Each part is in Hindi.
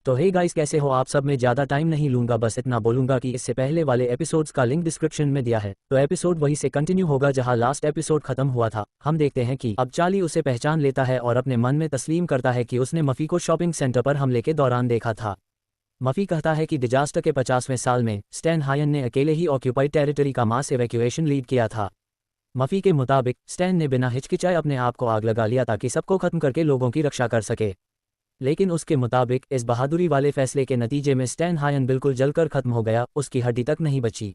तो हे गाइस, कैसे हो आप सब। मैं ज़्यादा टाइम नहीं लूंगा, बस इतना बोलूंगा कि इससे पहले वाले एपिसोड्स का लिंक डिस्क्रिप्शन में दिया है, तो एपिसोड वहीं से कंटिन्यू होगा जहां लास्ट एपिसोड खत्म हुआ था। हम देखते हैं कि अब चार्ली उसे पहचान लेता है और अपने मन में तस्लीम करता है कि उसने मफ़ी को शॉपिंग सेंटर पर हमले के दौरान देखा था। मफ़ी कहता है कि डिजास्टर के 50वें साल में स्टैन हायन ने अकेले ही ऑक्यूपाइड टेरिटरी का मास एवैक्यूएशन लीड किया था। मफ़ी के मुताबिक स्टैन ने बिना हिचकिचाए अपने आप को आग लगा लिया ताकि सबको खत्म करके लोगों की रक्षा कर सके। लेकिन उसके मुताबिक इस बहादुरी वाले फैसले के नतीजे में स्टैन हायन बिल्कुल जलकर खत्म हो गया, उसकी हड्डी तक नहीं बची।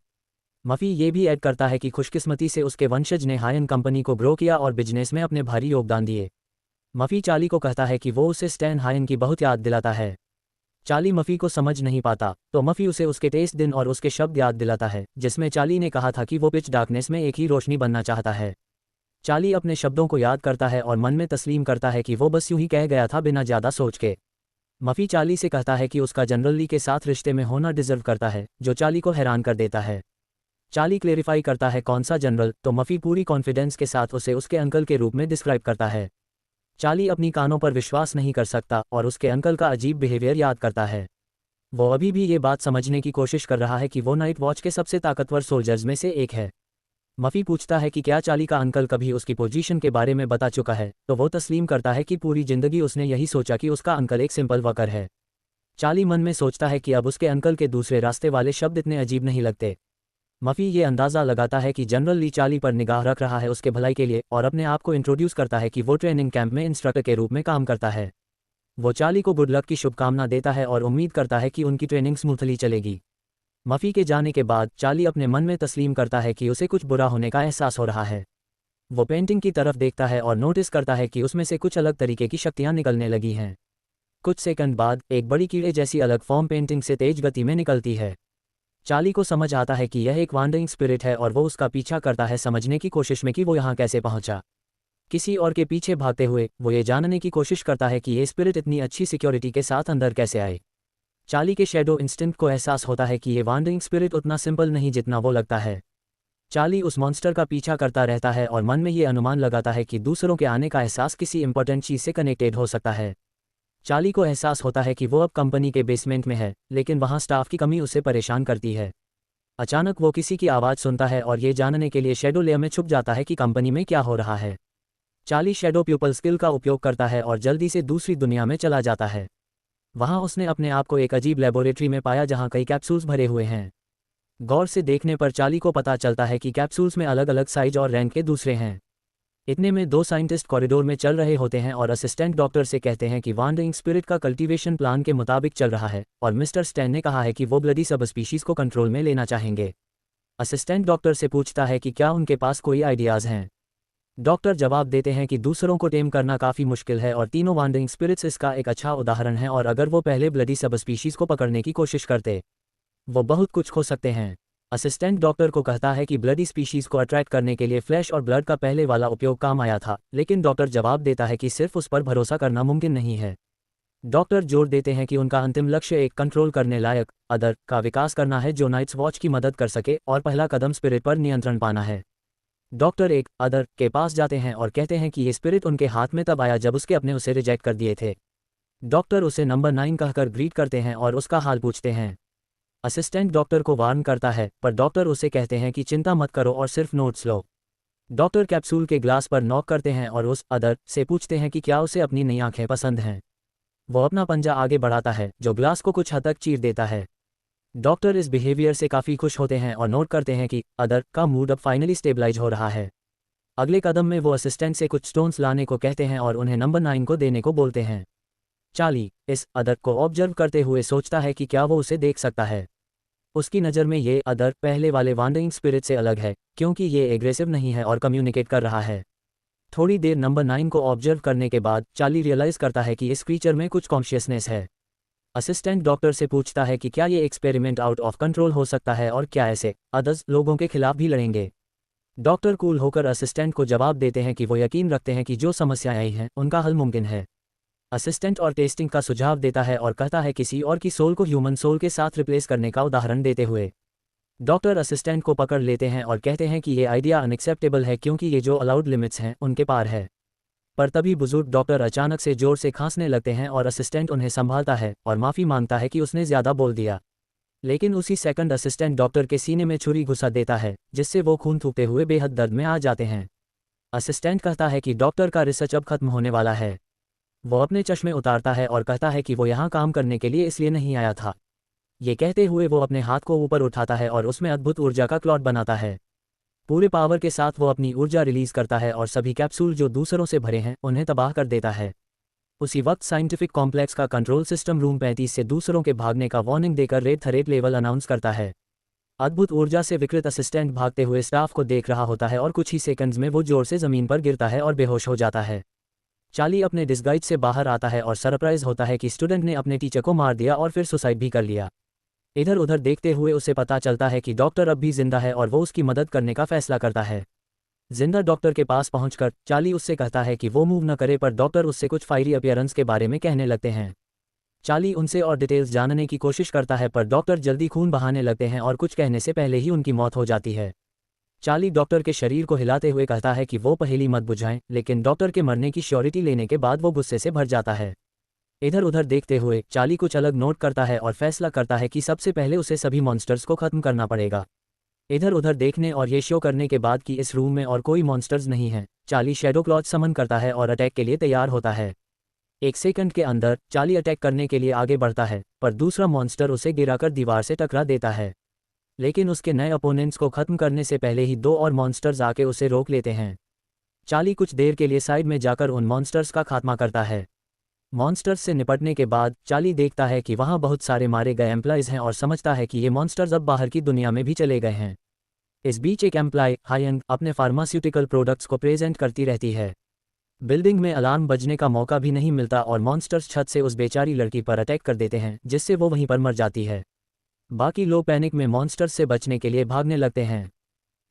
मफ़ी ये भी ऐड करता है कि खुशकिस्मती से उसके वंशज ने हायन कंपनी को ग्रो किया और बिजनेस में अपने भारी योगदान दिए। मफ़ी चार्ली को कहता है कि वो उसे स्टैन हायन की बहुत याद दिलाता है। चार्ली मफ़ी को समझ नहीं पाता, तो मफ़ी उसे उसके टेस्ट दिन और उसके शब्द याद दिलाता है जिसमें चार्ली ने कहा था कि वो पिच डार्कनेस में एक ही रोशनी बनना चाहता है। चार्ली अपने शब्दों को याद करता है और मन में तस्लीम करता है कि वो बस यूं ही कह गया था बिना ज़्यादा सोच के। मफ़ी चार्ली से कहता है कि उसका जनरल ली के साथ रिश्ते में होना डिजर्व करता है, जो चार्ली को हैरान कर देता है। चार्ली क्लेरिफाई करता है कौन सा जनरल, तो मफ़ी पूरी कॉन्फिडेंस के साथ उसे उसके अंकल के रूप में डिस्क्राइब करता है। चार्ली अपनी कानों पर विश्वास नहीं कर सकता और उसके अंकल का अजीब बिहेवियर याद करता है। वो अभी भी ये बात समझने की कोशिश कर रहा है कि वो नाइट वॉच के सबसे ताकतवर सोल्जर्स में से एक है। मफ़ी पूछता है कि क्या चार्ली का अंकल कभी उसकी पोजीशन के बारे में बता चुका है, तो वो तस्लीम करता है कि पूरी जिंदगी उसने यही सोचा कि उसका अंकल एक सिंपल वर्कर है। चार्ली मन में सोचता है कि अब उसके अंकल के दूसरे रास्ते वाले शब्द इतने अजीब नहीं लगते। मफ़ी ये अंदाज़ा लगाता है कि जनरल ली चार्ली पर निगाह रख रहा है उसके भलाई के लिए, और अपने आप को इंट्रोड्यूस करता है कि वो ट्रेनिंग कैंप में इंस्ट्रक्टर के रूप में काम करता है। वो चार्ली को गुड लक की शुभकामना देता है और उम्मीद करता है कि उनकी ट्रेनिंग स्मूथली चलेगी। मफ़ी के जाने के बाद चार्ली अपने मन में तस्लीम करता है कि उसे कुछ बुरा होने का एहसास हो रहा है। वो पेंटिंग की तरफ देखता है और नोटिस करता है कि उसमें से कुछ अलग तरीके की शक्तियाँ निकलने लगी हैं। कुछ सेकंड बाद एक बड़ी कीड़े जैसी अलग फॉर्म पेंटिंग से तेज गति में निकलती है। चार्ली को समझ आता है कि यह एक वांडरिंग स्पिरिट है और वो उसका पीछा करता है, समझने की कोशिश में कि वो यहाँ कैसे पहुंचा। किसी और के पीछे भागते हुए वो ये जानने की कोशिश करता है कि ये स्पिरिट इतनी अच्छी सिक्योरिटी के साथ अंदर कैसे आए। चार्ली के शैडो इंस्टिंक्ट को एहसास होता है कि ये वांडरिंग स्पिरिट उतना सिंपल नहीं जितना वो लगता है। चार्ली उस मॉन्स्टर का पीछा करता रहता है और मन में ये अनुमान लगाता है कि दूसरों के आने का एहसास किसी इंपॉर्टेंट चीज़ से कनेक्टेड हो सकता है। चार्ली को एहसास होता है कि वो अब कंपनी के बेसमेंट में है, लेकिन वहाँ स्टाफ की कमी उसे परेशान करती है। अचानक वो किसी की आवाज़ सुनता है और ये जानने के लिए शैडो लेयर में छुप जाता है कि कंपनी में क्या हो रहा है। चार्ली शैडो प्यूपल स्किल का उपयोग करता है और जल्दी से दूसरी दुनिया में चला जाता है। वहाँ उसने अपने आप को एक अजीब लेबोरेटरी में पाया जहाँ कई कैप्सूल्स भरे हुए हैं। गौर से देखने पर चार्ली को पता चलता है कि कैप्सूल्स में अलग अलग साइज और रैंक के दूसरे हैं। इतने में दो साइंटिस्ट कॉरिडोर में चल रहे होते हैं और असिस्टेंट डॉक्टर से कहते हैं कि वांडरिंग स्पिरिट का कल्टीवेशन प्लान के मुताबिक चल रहा है और मिस्टर स्टैन ने कहा है कि वो ब्लडी सब स्पीशीज को कंट्रोल में लेना चाहेंगे। असिस्टेंट डॉक्टर से पूछता है कि क्या उनके पास कोई आइडियाज़ हैं। डॉक्टर जवाब देते हैं कि दूसरों को टेम करना काफ़ी मुश्किल है और तीनों वांडरिंग स्पिरिट्स इसका एक अच्छा उदाहरण है, और अगर वो पहले ब्लडी सब स्पीशीज़ को पकड़ने की कोशिश करते वो बहुत कुछ खो सकते हैं। असिस्टेंट डॉक्टर को कहता है कि ब्लडी स्पीशीज़ को अट्रैक्ट करने के लिए फ्लैश और ब्लड का पहले वाला उपयोग काम आया था, लेकिन डॉक्टर जवाब देता है कि सिर्फ उस पर भरोसा करना मुमकिन नहीं है। डॉक्टर जोर देते हैं कि उनका अंतिम लक्ष्य एक कंट्रोल करने लायक अदर का विकास करना है जो नाइट्स वॉच की मदद कर सके, और पहला कदम स्पिरिट पर नियंत्रण पाना है। डॉक्टर एक अदर के पास जाते हैं और कहते हैं कि ये स्पिरिट उनके हाथ में तब आया जब उसके अपने उसे रिजेक्ट कर दिए थे। डॉक्टर उसे नंबर 9 कहकर ग्रीट करते हैं और उसका हाल पूछते हैं। असिस्टेंट डॉक्टर को वार्न करता है, पर डॉक्टर उसे कहते हैं कि चिंता मत करो और सिर्फ नोट्स लो। डॉक्टर कैप्सूल के ग्लास पर नॉक करते हैं और उस अदर से पूछते हैं कि क्या उसे अपनी नई आंखें पसंद हैं। वो अपना पंजा आगे बढ़ाता है जो ग्लास को कुछ हद तक चीर देता है। डॉक्टर इस बिहेवियर से काफ़ी खुश होते हैं और नोट करते हैं कि अदर का मूड अब फाइनली स्टेबलाइज हो रहा है। अगले कदम में वो असिस्टेंट से कुछ स्टोन्स लाने को कहते हैं और उन्हें नंबर 9 को देने को बोलते हैं। चार्ली इस अदर को ऑब्जर्व करते हुए सोचता है कि क्या वो उसे देख सकता है। उसकी नज़र में ये अदर पहले वाले वांडरिंग स्पिरिट से अलग है, क्योंकि ये एग्रेसिव नहीं है और कम्युनिकेट कर रहा है। थोड़ी देर नंबर 9 को ऑब्जर्व करने के बाद चार्ली रियलाइज़ करता है कि इस क्रीचर में कुछ कॉन्शियसनेस है। असिस्टेंट डॉक्टर से पूछता है कि क्या ये एक्सपेरिमेंट आउट ऑफ कंट्रोल हो सकता है और क्या ऐसे अदर्स लोगों के खिलाफ भी लड़ेंगे। डॉक्टर कूल होकर असिस्टेंट को जवाब देते हैं कि वो यकीन रखते हैं कि जो समस्याएं आई हैं उनका हल मुमकिन है। असिस्टेंट और टेस्टिंग का सुझाव देता है और कहता है किसी और की सोल को ह्यूमन सोल के साथ रिप्लेस करने का उदाहरण देते हुए। डॉक्टर असिस्टेंट को पकड़ लेते हैं और कहते हैं कि ये आइडिया अनएक्सेप्टेबल है क्योंकि ये जो अलाउड लिमिट्स हैं उनके पार है। पर तभी बुजुर्ग डॉक्टर अचानक से जोर से खांसने लगते हैं और असिस्टेंट उन्हें संभालता है और माफ़ी मांगता है कि उसने ज़्यादा बोल दिया। लेकिन उसी सेकंड असिस्टेंट डॉक्टर के सीने में छुरी घुसा देता है, जिससे वो खून थूकते हुए बेहद दर्द में आ जाते हैं। असिस्टेंट कहता है कि डॉक्टर का रिसर्च अब खत्म होने वाला है। वो अपने चश्मे उतारता है और कहता है कि वो यहाँ काम करने के लिए इसलिए नहीं आया था। ये कहते हुए वो अपने हाथ को ऊपर उठाता है और उसमें अद्भुत ऊर्जा का क्लॉट बनाता है। पूरे पावर के साथ वो अपनी ऊर्जा रिलीज करता है और सभी कैप्सूल जो दूसरों से भरे हैं उन्हें तबाह कर देता है। उसी वक्त साइंटिफिक कॉम्प्लेक्स का कंट्रोल सिस्टम रूम 35 से दूसरों के भागने का वार्निंग देकर रेड थ्रेट लेवल अनाउंस करता है। अद्भुत ऊर्जा से विकृत असिस्टेंट भागते हुए स्टाफ को देख रहा होता है और कुछ ही सेकंड्स में वो जोर से ज़मीन पर गिरता है और बेहोश हो जाता है। चार्ली अपने डिस्गाइज से बाहर आता है और सरप्राइज होता है कि स्टूडेंट ने अपने टीचर को मार दिया और फिर सुसाइड भी कर लिया। इधर उधर देखते हुए उसे पता चलता है कि डॉक्टर अब भी जिंदा है और वो उसकी मदद करने का फैसला करता है। जिंदा डॉक्टर के पास पहुंचकर चार्ली उससे कहता है कि वो मूव न करे, पर डॉक्टर उससे कुछ फायरी अपीयरेंस के बारे में कहने लगते हैं। चार्ली उनसे और डिटेल्स जानने की कोशिश करता है, पर डॉक्टर जल्दी खून बहाने लगते हैं और कुछ कहने से पहले ही उनकी मौत हो जाती है। चार्ली डॉक्टर के शरीर को हिलाते हुए कहता है कि वो पहेली मत बुझाएं, लेकिन डॉक्टर के मरने की श्योरिटी लेने के बाद वो गुस्से से भर जाता है। इधर उधर देखते हुए चार्ली कुछ अलग नोट करता है और फैसला करता है कि सबसे पहले उसे सभी मॉन्स्टर्स को खत्म करना पड़ेगा। इधर उधर देखने और ये शो करने के बाद कि इस रूम में और कोई मॉन्स्टर्स नहीं है, चार्ली शैडो क्लॉथ समन करता है और अटैक के लिए तैयार होता है। एक सेकंड के अंदर चार्ली अटैक करने के लिए आगे बढ़ता है, पर दूसरा मॉन्स्टर उसे गिराकर दीवार से टकरा देता है। लेकिन उसके नए अपोनेंट्स को खत्म करने से पहले ही दो और मॉन्स्टर्स आके उसे रोक लेते हैं। चार्ली कुछ देर के लिए साइड में जाकर उन मॉन्स्टर्स का खात्मा करता है। मॉन्स्टर्स से निपटने के बाद चार्ली देखता है कि वहाँ बहुत सारे मारे गए एम्प्लॉयज़ हैं और समझता है कि ये मॉन्स्टर्स अब बाहर की दुनिया में भी चले गए हैं। इस बीच एक एम्प्लॉय हायंग अपने फार्मास्यूटिकल प्रोडक्ट्स को प्रेजेंट करती रहती है। बिल्डिंग में अलार्म बजने का मौका भी नहीं मिलता और मॉन्स्टर्स छत से उस बेचारी लड़की पर अटैक कर देते हैं, जिससे वो वहीं पर मर जाती है। बाकी लोग पैनिक में मॉन्स्टर्स से बचने के लिए भागने लगते हैं।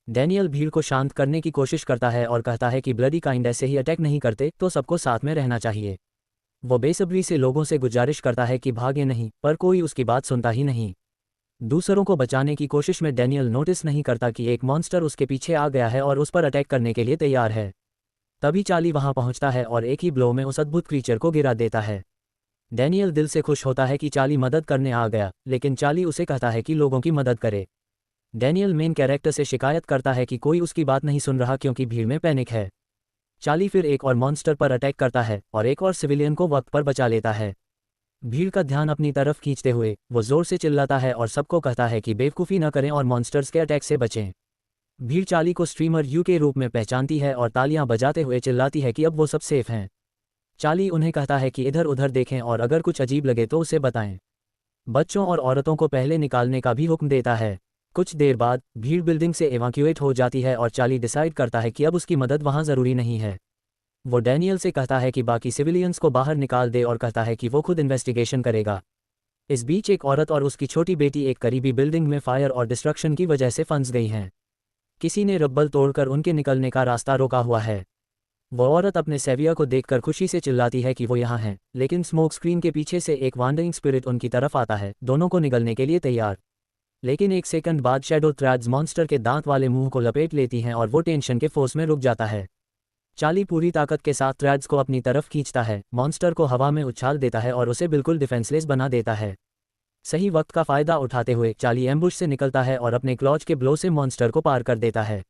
डैनियल भीड़ को शांत करने की कोशिश करता है और कहता है कि ब्लडी काइंड ऐसे ही अटैक नहीं करते, तो सबको साथ में रहना चाहिए। वो बेसब्री से लोगों से गुजारिश करता है कि भागे नहीं, पर कोई उसकी बात सुनता ही नहीं। दूसरों को बचाने की कोशिश में डैनियल नोटिस नहीं करता कि एक मॉन्स्टर उसके पीछे आ गया है और उस पर अटैक करने के लिए तैयार है। तभी चार्ली वहां पहुंचता है और एक ही ब्लो में उस अद्भुत क्रीचर को गिरा देता है। डैनियल दिल से खुश होता है कि चार्ली मदद करने आ गया, लेकिन चार्ली उसे कहता है कि लोगों की मदद करे। डैनियल मेन कैरेक्टर से शिकायत करता है कि कोई उसकी बात नहीं सुन रहा क्योंकि भीड़ में पैनिक है। चार्ली फिर एक और मॉन्स्टर पर अटैक करता है और एक और सिविलियन को वक्त पर बचा लेता है। भीड़ का ध्यान अपनी तरफ खींचते हुए वो जोर से चिल्लाता है और सबको कहता है कि बेवकूफ़ी न करें और मॉन्स्टर्स के अटैक से बचें। भीड़ चार्ली को स्ट्रीमर यू के रूप में पहचानती है और तालियां बजाते हुए चिल्लाती है कि अब वो सब सेफ हैं। चार्ली उन्हें कहता है कि इधर उधर देखें और अगर कुछ अजीब लगे तो उसे बताएं। बच्चों और औरतों को पहले निकालने का भी हुक्म देता है। कुछ देर बाद भीड़ बिल्डिंग से एवाक्यूएट हो जाती है और चार्ली डिसाइड करता है कि अब उसकी मदद वहां ज़रूरी नहीं है। वो डैनियल से कहता है कि बाकी सिविलियंस को बाहर निकाल दे और कहता है कि वो खुद इन्वेस्टिगेशन करेगा। इस बीच एक औरत और उसकी छोटी बेटी एक करीबी बिल्डिंग में फायर और डिस्ट्रक्शन की वजह से फंस गई हैं। किसी ने रब्बल तोड़कर उनके निकलने का रास्ता रोका हुआ है। वो औरत अपने सेविया को देखकर खुशी से चिल्लाती है कि वो यहाँ हैं, लेकिन स्मोक स्क्रीन के पीछे से एक वांडरिंग स्पिरिट उनकी तरफ आता है, दोनों को निगलने के लिए तैयार। लेकिन एक सेकंड बाद शैडो थ्रेड्स मॉन्स्टर के दांत वाले मुंह को लपेट लेती हैं और वो टेंशन के फोर्स में रुक जाता है। चार्ली पूरी ताकत के साथ थ्रेड्स को अपनी तरफ खींचता है, मॉन्स्टर को हवा में उछाल देता है और उसे बिल्कुल डिफेंसलेस बना देता है। सही वक्त का फायदा उठाते हुए चार्ली एम्बुश से निकलता है और अपने क्लॉच के ब्लो से मॉन्स्टर को पार कर देता है।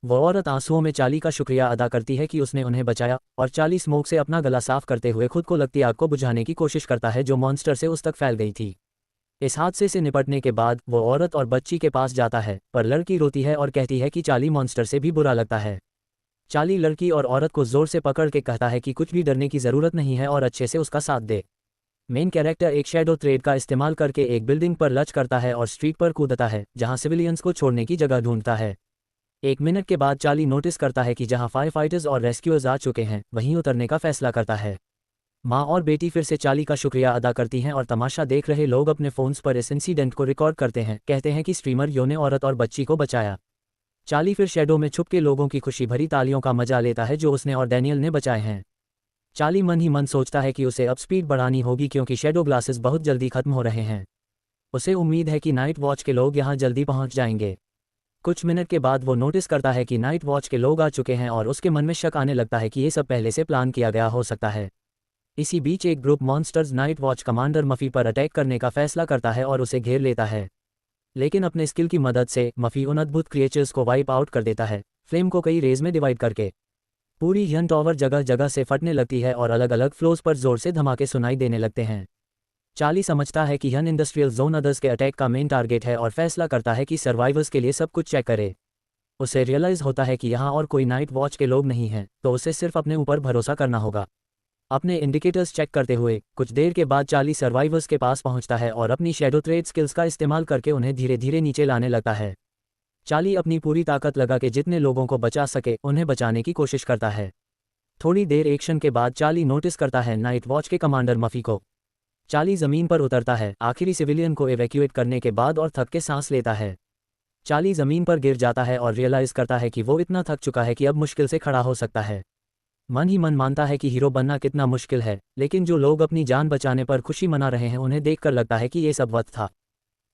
वो औरत आंसुओं में चार्ली का शुक्रिया अदा करती है कि उसने उन्हें बचाया और चार्ली स्मोक से अपना गला साफ करते हुए खुद को लगती आग को बुझाने की कोशिश करता है जो मॉन्स्टर से उस तक फैल गई थी। इस हादसे से निपटने के बाद वो औरत और बच्ची के पास जाता है, पर लड़की रोती है और कहती है कि चार्ली मॉन्स्टर से भी बुरा लगता है। चार्ली लड़की और औरत को जोर से पकड़ के कहता है कि कुछ भी डरने की ज़रूरत नहीं है और अच्छे से उसका साथ दे। मेन कैरेक्टर एक शैडो थ्रेड का इस्तेमाल करके एक बिल्डिंग पर लच करता है और स्ट्रीट पर कूदता है, जहां सिविलियंस को छोड़ने की जगह ढूंढता है। एक मिनट के बाद चार्ली नोटिस करता है कि जहां फायर फाइटर्स और रेस्क्यूअर्स आ चुके हैं, वहीं उतरने का फैसला करता है। माँ और बेटी फिर से चार्ली का शुक्रिया अदा करती हैं और तमाशा देख रहे लोग अपने फ़ोन्स पर इस इंसिडेंट को रिकॉर्ड करते हैं, कहते हैं कि स्ट्रीमर यो ने औरत और बच्ची को बचाया। चार्ली फिर शैडो में छुप के लोगों की खुशी भरी तालियों का मजा लेता है जो उसने और डैनियल ने बचाए हैं। चार्ली मन ही मन सोचता है कि उसे अब स्पीड बढ़ानी होगी क्योंकि शैडो ग्लासेस बहुत जल्दी खत्म हो रहे हैं। उसे उम्मीद है कि नाइट वॉच के लोग यहाँ जल्दी पहुँच जाएंगे। कुछ मिनट के बाद वो नोटिस करता है कि नाइट वॉच के लोग आ चुके हैं और उसके मन में शक आने लगता है कि ये सब पहले से प्लान किया गया हो सकता है। इसी बीच एक group monsters night watch commander मफी पर अटैक करने का फैसला करता है और उसे घेर लेता है। लेकिन अपने स्किल की मदद से मफी उन अद्भुत क्रिएचर्स को वाइप आउट कर देता है, फ्लेम को कई रेज में डिवाइड करके। पूरी ह्यन टॉवर जगह जगह से फटने लगती है और अलग अलग फ्लोर्स पर जोर से धमाके सुनाई देने लगते हैं। चार्ली समझता है कि ह्यन इंडस्ट्रियल जोन अदर्स के अटैक का मेन टारगेट है और फैसला करता है कि सर्वाइवर्स के लिए सब कुछ चेक करे। उसे रियलाइज होता है कि यहाँ और कोई नाइट वॉच के लोग नहीं हैं, तो उसे सिर्फ अपने ऊपर भरोसा करना होगा। अपने इंडिकेटर्स चेक करते हुए कुछ देर के बाद चार्ली सर्वाइवर्स के पास पहुंचता है और अपनी शैडो ट्रेड स्किल्स का इस्तेमाल करके उन्हें धीरे धीरे नीचे लाने लगता है। चार्ली अपनी पूरी ताकत लगा के जितने लोगों को बचा सके उन्हें बचाने की कोशिश करता है। थोड़ी देर एक्शन के बाद चार्ली नोटिस करता है नाइट वॉच के कमांडर मफी को। चार्ली जमीन पर उतरता है आखिरी सिविलियन को एवैक्यूएट करने के बाद और थक के सांस लेता है। चार्ली जमीन पर गिर जाता है और रियलाइज करता है कि वो इतना थक चुका है कि अब मुश्किल से खड़ा हो सकता है। मन ही मन मानता है कि हीरो बनना कितना मुश्किल है, लेकिन जो लोग अपनी जान बचाने पर खुशी मना रहे हैं उन्हें देखकर लगता है कि ये सब वक्त था।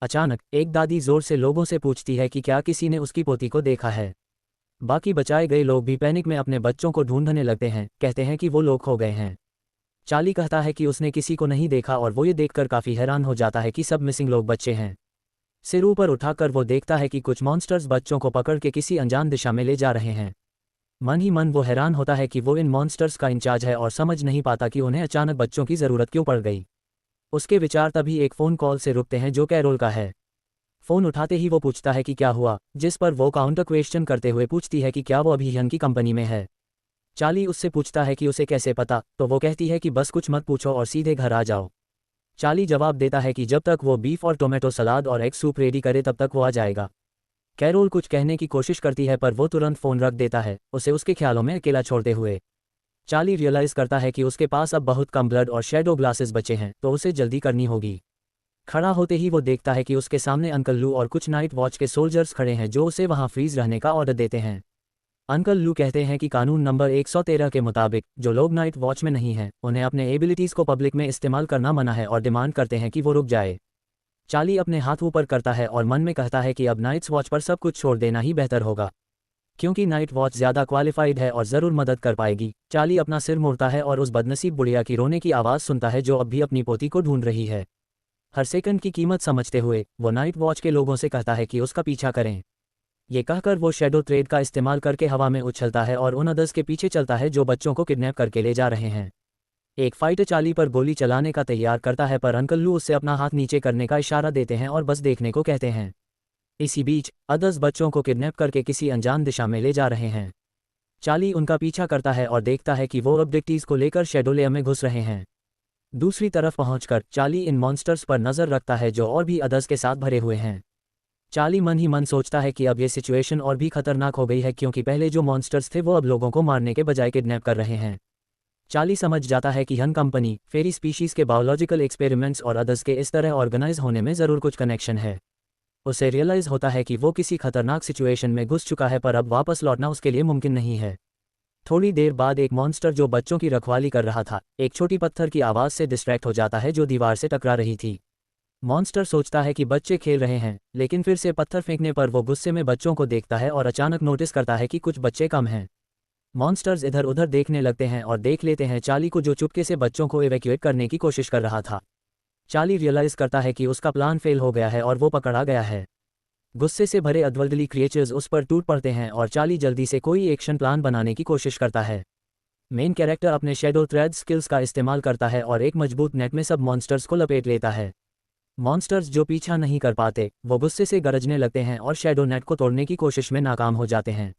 अचानक एक दादी जोर से लोगों से पूछती है कि क्या किसी ने उसकी पोती को देखा है। बाकी बचाए गए लोग भी पैनिक में अपने बच्चों को ढूंढने लगते हैं, कहते हैं कि वो लोग खो गए हैं। चार्ली कहता है कि उसने किसी को नहीं देखा और वो ये देखकर काफ़ी हैरान हो जाता है कि सब मिसिंग लोग बच्चे हैं। सिर ऊपर उठाकर वो देखता है कि कुछ मॉन्स्टर्स बच्चों को पकड़ के किसी अनजान दिशा में ले जा रहे हैं। मन ही मन वो हैरान होता है कि वो इन मॉन्स्टर्स का इंचार्ज है और समझ नहीं पाता कि उन्हें अचानक बच्चों की ज़रूरत क्यों पड़ गई। उसके विचार तभी एक फ़ोन कॉल से रुकते हैं जो कैरोल का है। फ़ोन उठाते ही वो पूछता है कि क्या हुआ, जिस पर वो काउंटर क्वेश्चन करते हुए पूछती है कि क्या वो अभी ह्यन की कंपनी में है। चार्ली उससे पूछता है कि उसे कैसे पता, तो वो कहती है कि बस कुछ मत पूछो और सीधे घर आ जाओ। चार्ली जवाब देता है कि जब तक वो बीफ और टोमेटो सलाद और एग सूप रेडी करे तब तक वो आ जाएगा। कैरोल कुछ कहने की कोशिश करती है पर वो तुरंत फ़ोन रख देता है, उसे उसके ख्यालों में अकेला छोड़ते हुए। चार्ली रियलाइज़ करता है कि उसके पास अब बहुत कम ब्लड और शैडो ग्लासेस बचे हैं, तो उसे जल्दी करनी होगी। खड़ा होते ही वो देखता है कि उसके सामने अंकल लू और कुछ नाइट वॉच के सोल्जर्स खड़े हैं जो उसे वहां फ्रीज रहने का ऑर्डर देते हैं। अंकल लू कहते हैं कि कानून नंबर 113 के मुताबिक जो लोग नाइट वॉच में नहीं हैं उन्हें अपने एबिलिटीज़ को पब्लिक में इस्तेमाल करना मना है और डिमांड करते हैं कि वो रुक जाए। चार्ली अपने हाथ ऊपर करता है और मन में कहता है कि अब नाइट्स वॉच पर सब कुछ छोड़ देना ही बेहतर होगा, क्योंकि नाइट वॉच ज़्यादा क्वालिफाइड है और ज़रूर मदद कर पाएगी। चार्ली अपना सिर मोड़ता है और उस बदनसीब बुढ़िया की रोने की आवाज़ सुनता है जो अब भी अपनी पोती को ढूंढ रही है। हर सेकंड की कीमत समझते हुए वो नाइट वॉच के लोगों से कहता है कि उसका पीछा करें। ये कहकर वो शैडो ट्रेड का इस्तेमाल करके हवा में उछलता है और उन अदर्स के पीछे चलता है जो बच्चों को किडनैप करके ले जा रहे हैं। एक फाइटर चार्ली पर गोली चलाने का तैयार करता है पर अंकल लू उससे अपना हाथ नीचे करने का इशारा देते हैं और बस देखने को कहते हैं। इसी बीच अदर्स बच्चों को किडनैप करके किसी अनजान दिशा में ले जा रहे हैं। चार्ली उनका पीछा करता है और देखता है कि वो ऑब्जेक्टिव्स को लेकर शैडो लेयर में घुस रहे हैं। दूसरी तरफ पहुंचकर चार्ली इन मॉन्स्टर्स पर नज़र रखता है जो और भी अदर्स के साथ भरे हुए हैं। चार्ली मन ही मन सोचता है कि अब ये सिचुएशन और भी खतरनाक हो गई है, क्योंकि पहले जो मॉन्स्टर्स थे वो अब लोगों को मारने के बजाय किडनैप कर रहे हैं। चार्ली समझ जाता है कि ह्यन कंपनी, फेरी स्पीशीज़ के बायोलॉजिकल एक्सपेरिमेंट्स और अदर्स के इस तरह ऑर्गेनाइज होने में ज़रूर कुछ कनेक्शन है। उसे रियलाइज़ होता है कि वो किसी खतरनाक सिचुएशन में घुस चुका है पर अब वापस लौटना उसके लिए मुमकिन नहीं है। थोड़ी देर बाद एक मॉन्स्टर जो बच्चों की रखवाली कर रहा था एक छोटी पत्थर की आवाज़ से डिस्ट्रैक्ट हो जाता है जो दीवार से टकरा रही थी। मॉन्स्टर सोचता है कि बच्चे खेल रहे हैं, लेकिन फिर से पत्थर फेंकने पर वो गुस्से में बच्चों को देखता है और अचानक नोटिस करता है कि कुछ बच्चे कम हैं। मॉन्स्टर्स इधर उधर देखने लगते हैं और देख लेते हैं चार्ली को जो चुपके से बच्चों को इवैक्यूएट करने की कोशिश कर रहा था। चार्ली रियलाइज़ करता है कि उसका प्लान फेल हो गया है और वो पकड़ा गया है। गुस्से से भरे अदवल्दली क्रिएचर्स उस पर टूट पड़ते हैं और चार्ली जल्दी से कोई एक्शन प्लान बनाने की कोशिश करता है। मेन कैरेक्टर अपने शैडो थ्रेड स्किल्स का इस्तेमाल करता है और एक मजबूत नेट में सब मॉन्स्टर्स को लपेट लेता है। मॉन्स्टर्स जो पीछा नहीं कर पाते वो गुस्से से गरजने लगते हैं और शैडो नेट को तोड़ने की कोशिश में नाकाम हो जाते हैं।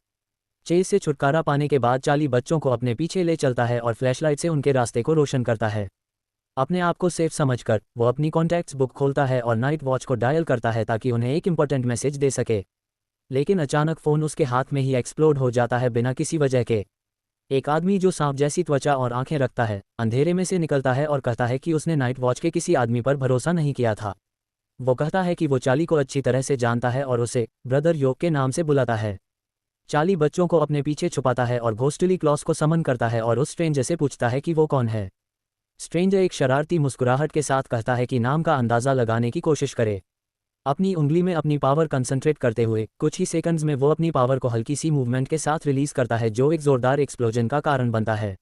चेज से छुटकारा पाने के बाद चार्ली बच्चों को अपने पीछे ले चलता है और फ्लैशलाइट से उनके रास्ते को रोशन करता है। अपने आप को सेफ समझकर वो अपनी कॉन्टैक्ट्स बुक खोलता है और नाइट वॉच को डायल करता है ताकि उन्हें एक इंपॉर्टेंट मैसेज दे सके। लेकिन अचानक फ़ोन उसके हाथ में ही एक्सप्लोड हो जाता है बिना किसी वजह के। एक आदमी जो सांप जैसी त्वचा और आंखें रखता है अंधेरे में से निकलता है और कहता है कि उसने नाइट वॉच के किसी आदमी पर भरोसा नहीं किया था। वो कहता है कि वो चार्ली को अच्छी तरह से जानता है और उसे ब्रदर योग के नाम से बुलाता है। चार्ली बच्चों को अपने पीछे छुपाता है और घोस्टली क्लॉस को समन करता है और उस स्ट्रेंजर से पूछता है कि वो कौन है। स्ट्रेंजर एक शरारती मुस्कुराहट के साथ कहता है कि नाम का अंदाज़ा लगाने की कोशिश करे। अपनी उंगली में अपनी पावर कंसंट्रेट करते हुए कुछ ही सेकंड्स में वो अपनी पावर को हल्की सी मूवमेंट के साथ रिलीज करता है जो एक जोरदार एक्सप्लोजन का कारण बनता है।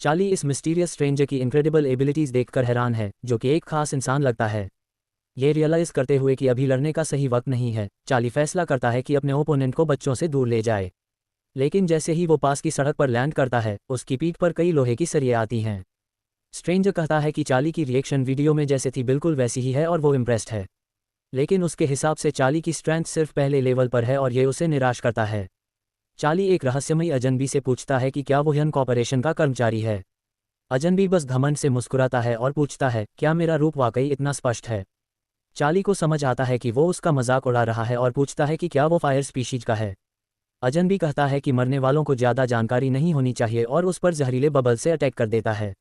चार्ली इस मिस्टीरियस स्ट्रेंजर की इनक्रेडिबल एबिलिटीज देखकर हैरान है, जो कि एक खास इंसान लगता है। ये रियलाइज करते हुए कि अभी लड़ने का सही वक्त नहीं है, चार्ली फैसला करता है कि अपने ओपोनेंट को बच्चों से दूर ले जाए। लेकिन जैसे ही वो पास की सड़क पर लैंड करता है, उसकी पीठ पर कई लोहे की सरिये आती हैं। स्ट्रेंजर कहता है कि चार्ली की रिएक्शन वीडियो में जैसे थी बिल्कुल वैसी ही है और वो इम्प्रेस्ड है। लेकिन उसके हिसाब से चार्ली की स्ट्रेंथ सिर्फ पहले लेवल पर है और ये उसे निराश करता है। चार्ली एक रहस्यमयी अजनबी से पूछता है कि क्या वो ह्यून कॉर्पोरेशन का कर्मचारी है। अजनबी बस घमंड से मुस्कुराता है और पूछता है, क्या मेरा रूप वाकई इतना स्पष्ट है। चार्ली को समझ आता है कि वो उसका मजाक उड़ा रहा है और पूछता है कि क्या वो फायर स्पीशीज का है। अजनबी कहता है कि मरने वालों को ज़्यादा जानकारी नहीं होनी चाहिए और उस पर जहरीले बबल से अटैक कर देता है।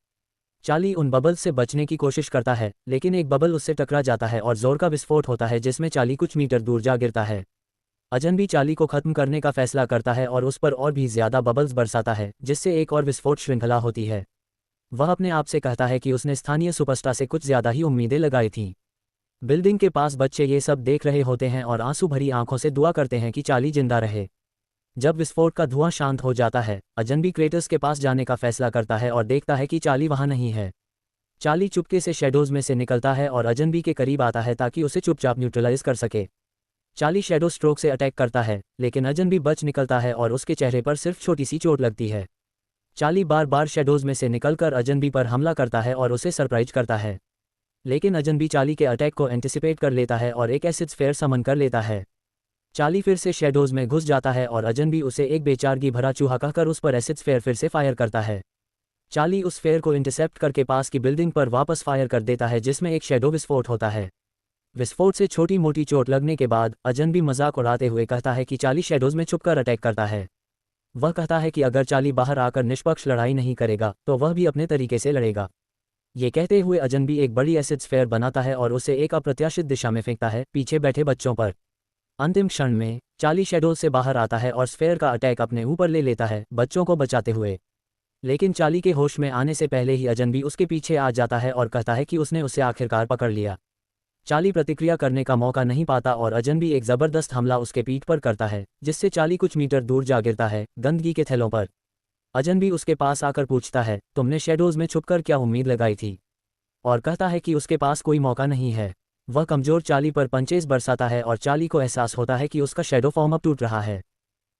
चार्ली उन बबल्स से बचने की कोशिश करता है, लेकिन एक बबल उससे टकरा जाता है और जोर का विस्फोट होता है जिसमें चार्ली कुछ मीटर दूर जा गिरता है। अजनबी चार्ली को खत्म करने का फैसला करता है और उस पर और भी ज़्यादा बबल्स बरसाता है, जिससे एक और विस्फोट श्रृंखला होती है। वह अपने आप से कहता है कि उसने स्थानीय सुपरस्टार से कुछ ज़्यादा ही उम्मीदें लगाई थीं। बिल्डिंग के पास बच्चे ये सब देख रहे होते हैं और आंसू भरी आंखों से दुआ करते हैं कि चार्ली जिंदा रहे। जब विस्फोट का धुआं शांत हो जाता है, अजनबी क्रेटर्स के पास जाने का फैसला करता है और देखता है कि चार्ली वहां नहीं है। चार्ली चुपके से शैडोज में से निकलता है और अजनबी के करीब आता है ताकि उसे चुपचाप न्यूट्रलाइज कर सके। चार्ली शैडो स्ट्रोक से अटैक करता है, लेकिन अजनबी बच निकलता है और उसके चेहरे पर सिर्फ छोटी सी चोट लगती है। चार्ली बार बार शैडोज में से निकलकर अजनबी पर हमला करता है और उसे सरप्राइज करता है। लेकिन अजनबी चार्ली के अटैक को एंटिसिपेट कर लेता है और एक एसिड स्फेयर समन कर लेता है। चार्ली फिर से शैडोज में घुस जाता है और अजनबी उसे एक बेचारगी भरा चूहा कहकर उस पर एसिड स्फेयर फिर से फायर करता है। चार्ली उस स्फेयर को इंटरसेप्ट करके पास की बिल्डिंग पर वापस फायर कर देता है, जिसमें एक शैडो विस्फोट होता है। विस्फोट से छोटी मोटी चोट लगने के बाद अजनबी मजाक उड़ाते हुए कहता है कि चार्ली शैडोज में छुपकर अटैक करता है। वह कहता है कि अगर चार्ली बाहर आकर निष्पक्ष लड़ाई नहीं करेगा तो वह भी अपने तरीके से लड़ेगा। ये कहते हुए अजनबी एक बड़ी एसिड स्फेयर बनाता है और उसे एक अप्रत्याशित दिशा में फेंकता है, पीछे बैठे बच्चों पर। अंतिम क्षण में चार्ली शैडोज से बाहर आता है और स्फेयर का अटैक अपने ऊपर ले लेता है, बच्चों को बचाते हुए। लेकिन चार्ली के होश में आने से पहले ही अजनबी उसके पीछे आ जाता है और कहता है कि उसने उसे आखिरकार पकड़ लिया। चार्ली प्रतिक्रिया करने का मौका नहीं पाता और अजनबी एक ज़बरदस्त हमला उसके पीठ पर करता है, जिससे चार्ली कुछ मीटर दूर जा गिरता है, गंदगी के थैलों पर। अजनबी उसके पास आकर पूछता है, तुमने शैडोज में छुपकर क्या उम्मीद लगाई थी? और कहता है कि उसके पास कोई मौका नहीं है। वह कमजोर चार्ली पर पंचेस बरसाता है और चार्ली को एहसास होता है कि उसका शैडो फॉर्म अब टूट रहा है।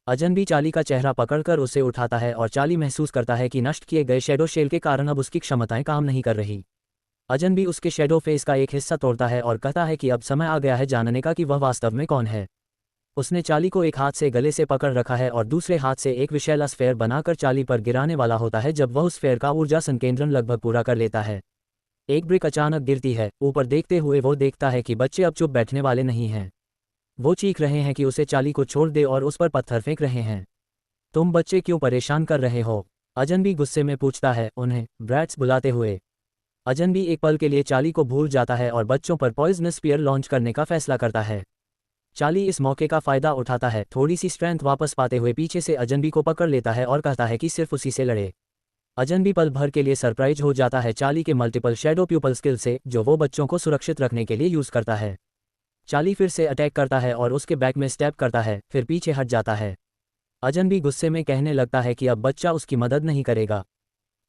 अजनबी चार्ली का चेहरा पकड़कर उसे उठाता है और चार्ली महसूस करता है कि नष्ट किए गए शैडो शेल के कारण अब उसकी क्षमताएं काम नहीं कर रही। अजनबी उसके शैडो फेस का एक हिस्सा तोड़ता है और कहता है कि अब समय आ गया है जानने का कि वह वास्तव में कौन है। उसने चार्ली को एक हाथ से गले से पकड़ रखा है और दूसरे हाथ से एक विशैला स्फेयर बनाकर चार्ली पर गिराने वाला होता है जब वह उस स्फेयर का ऊर्जा संकेंद्रण लगभग पूरा कर लेता है। एक ब्रिक अचानक गिरती है। ऊपर देखते हुए वो देखता है कि बच्चे अब चुप बैठने वाले नहीं हैं। वो चीख रहे हैं कि उसे चार्ली को छोड़ दे और उस पर पत्थर फेंक रहे हैं। तुम बच्चे क्यों परेशान कर रहे हो? अजनबी गुस्से में पूछता है, उन्हें ब्रैट्स बुलाते हुए। अजनबी एक पल के लिए चार्ली को भूल जाता है और बच्चों पर पॉइजनस स्पीयर लॉन्च करने का फैसला करता है। चार्ली इस मौके का फायदा उठाता है, थोड़ी सी स्ट्रेंथ वापस पाते हुए पीछे से अजनबी को पकड़ लेता है और कहता है कि सिर्फ उसी से लड़े। अजनबी पल भर के लिए सरप्राइज हो जाता है चार्ली के मल्टीपल शैडो प्यूपल स्किल से, जो वो बच्चों को सुरक्षित रखने के लिए यूज करता है। चार्ली फिर से अटैक करता है और उसके बैक में स्टेप करता है, फिर पीछे हट जाता है। अजनबी गुस्से में कहने लगता है कि अब बच्चा उसकी मदद नहीं करेगा।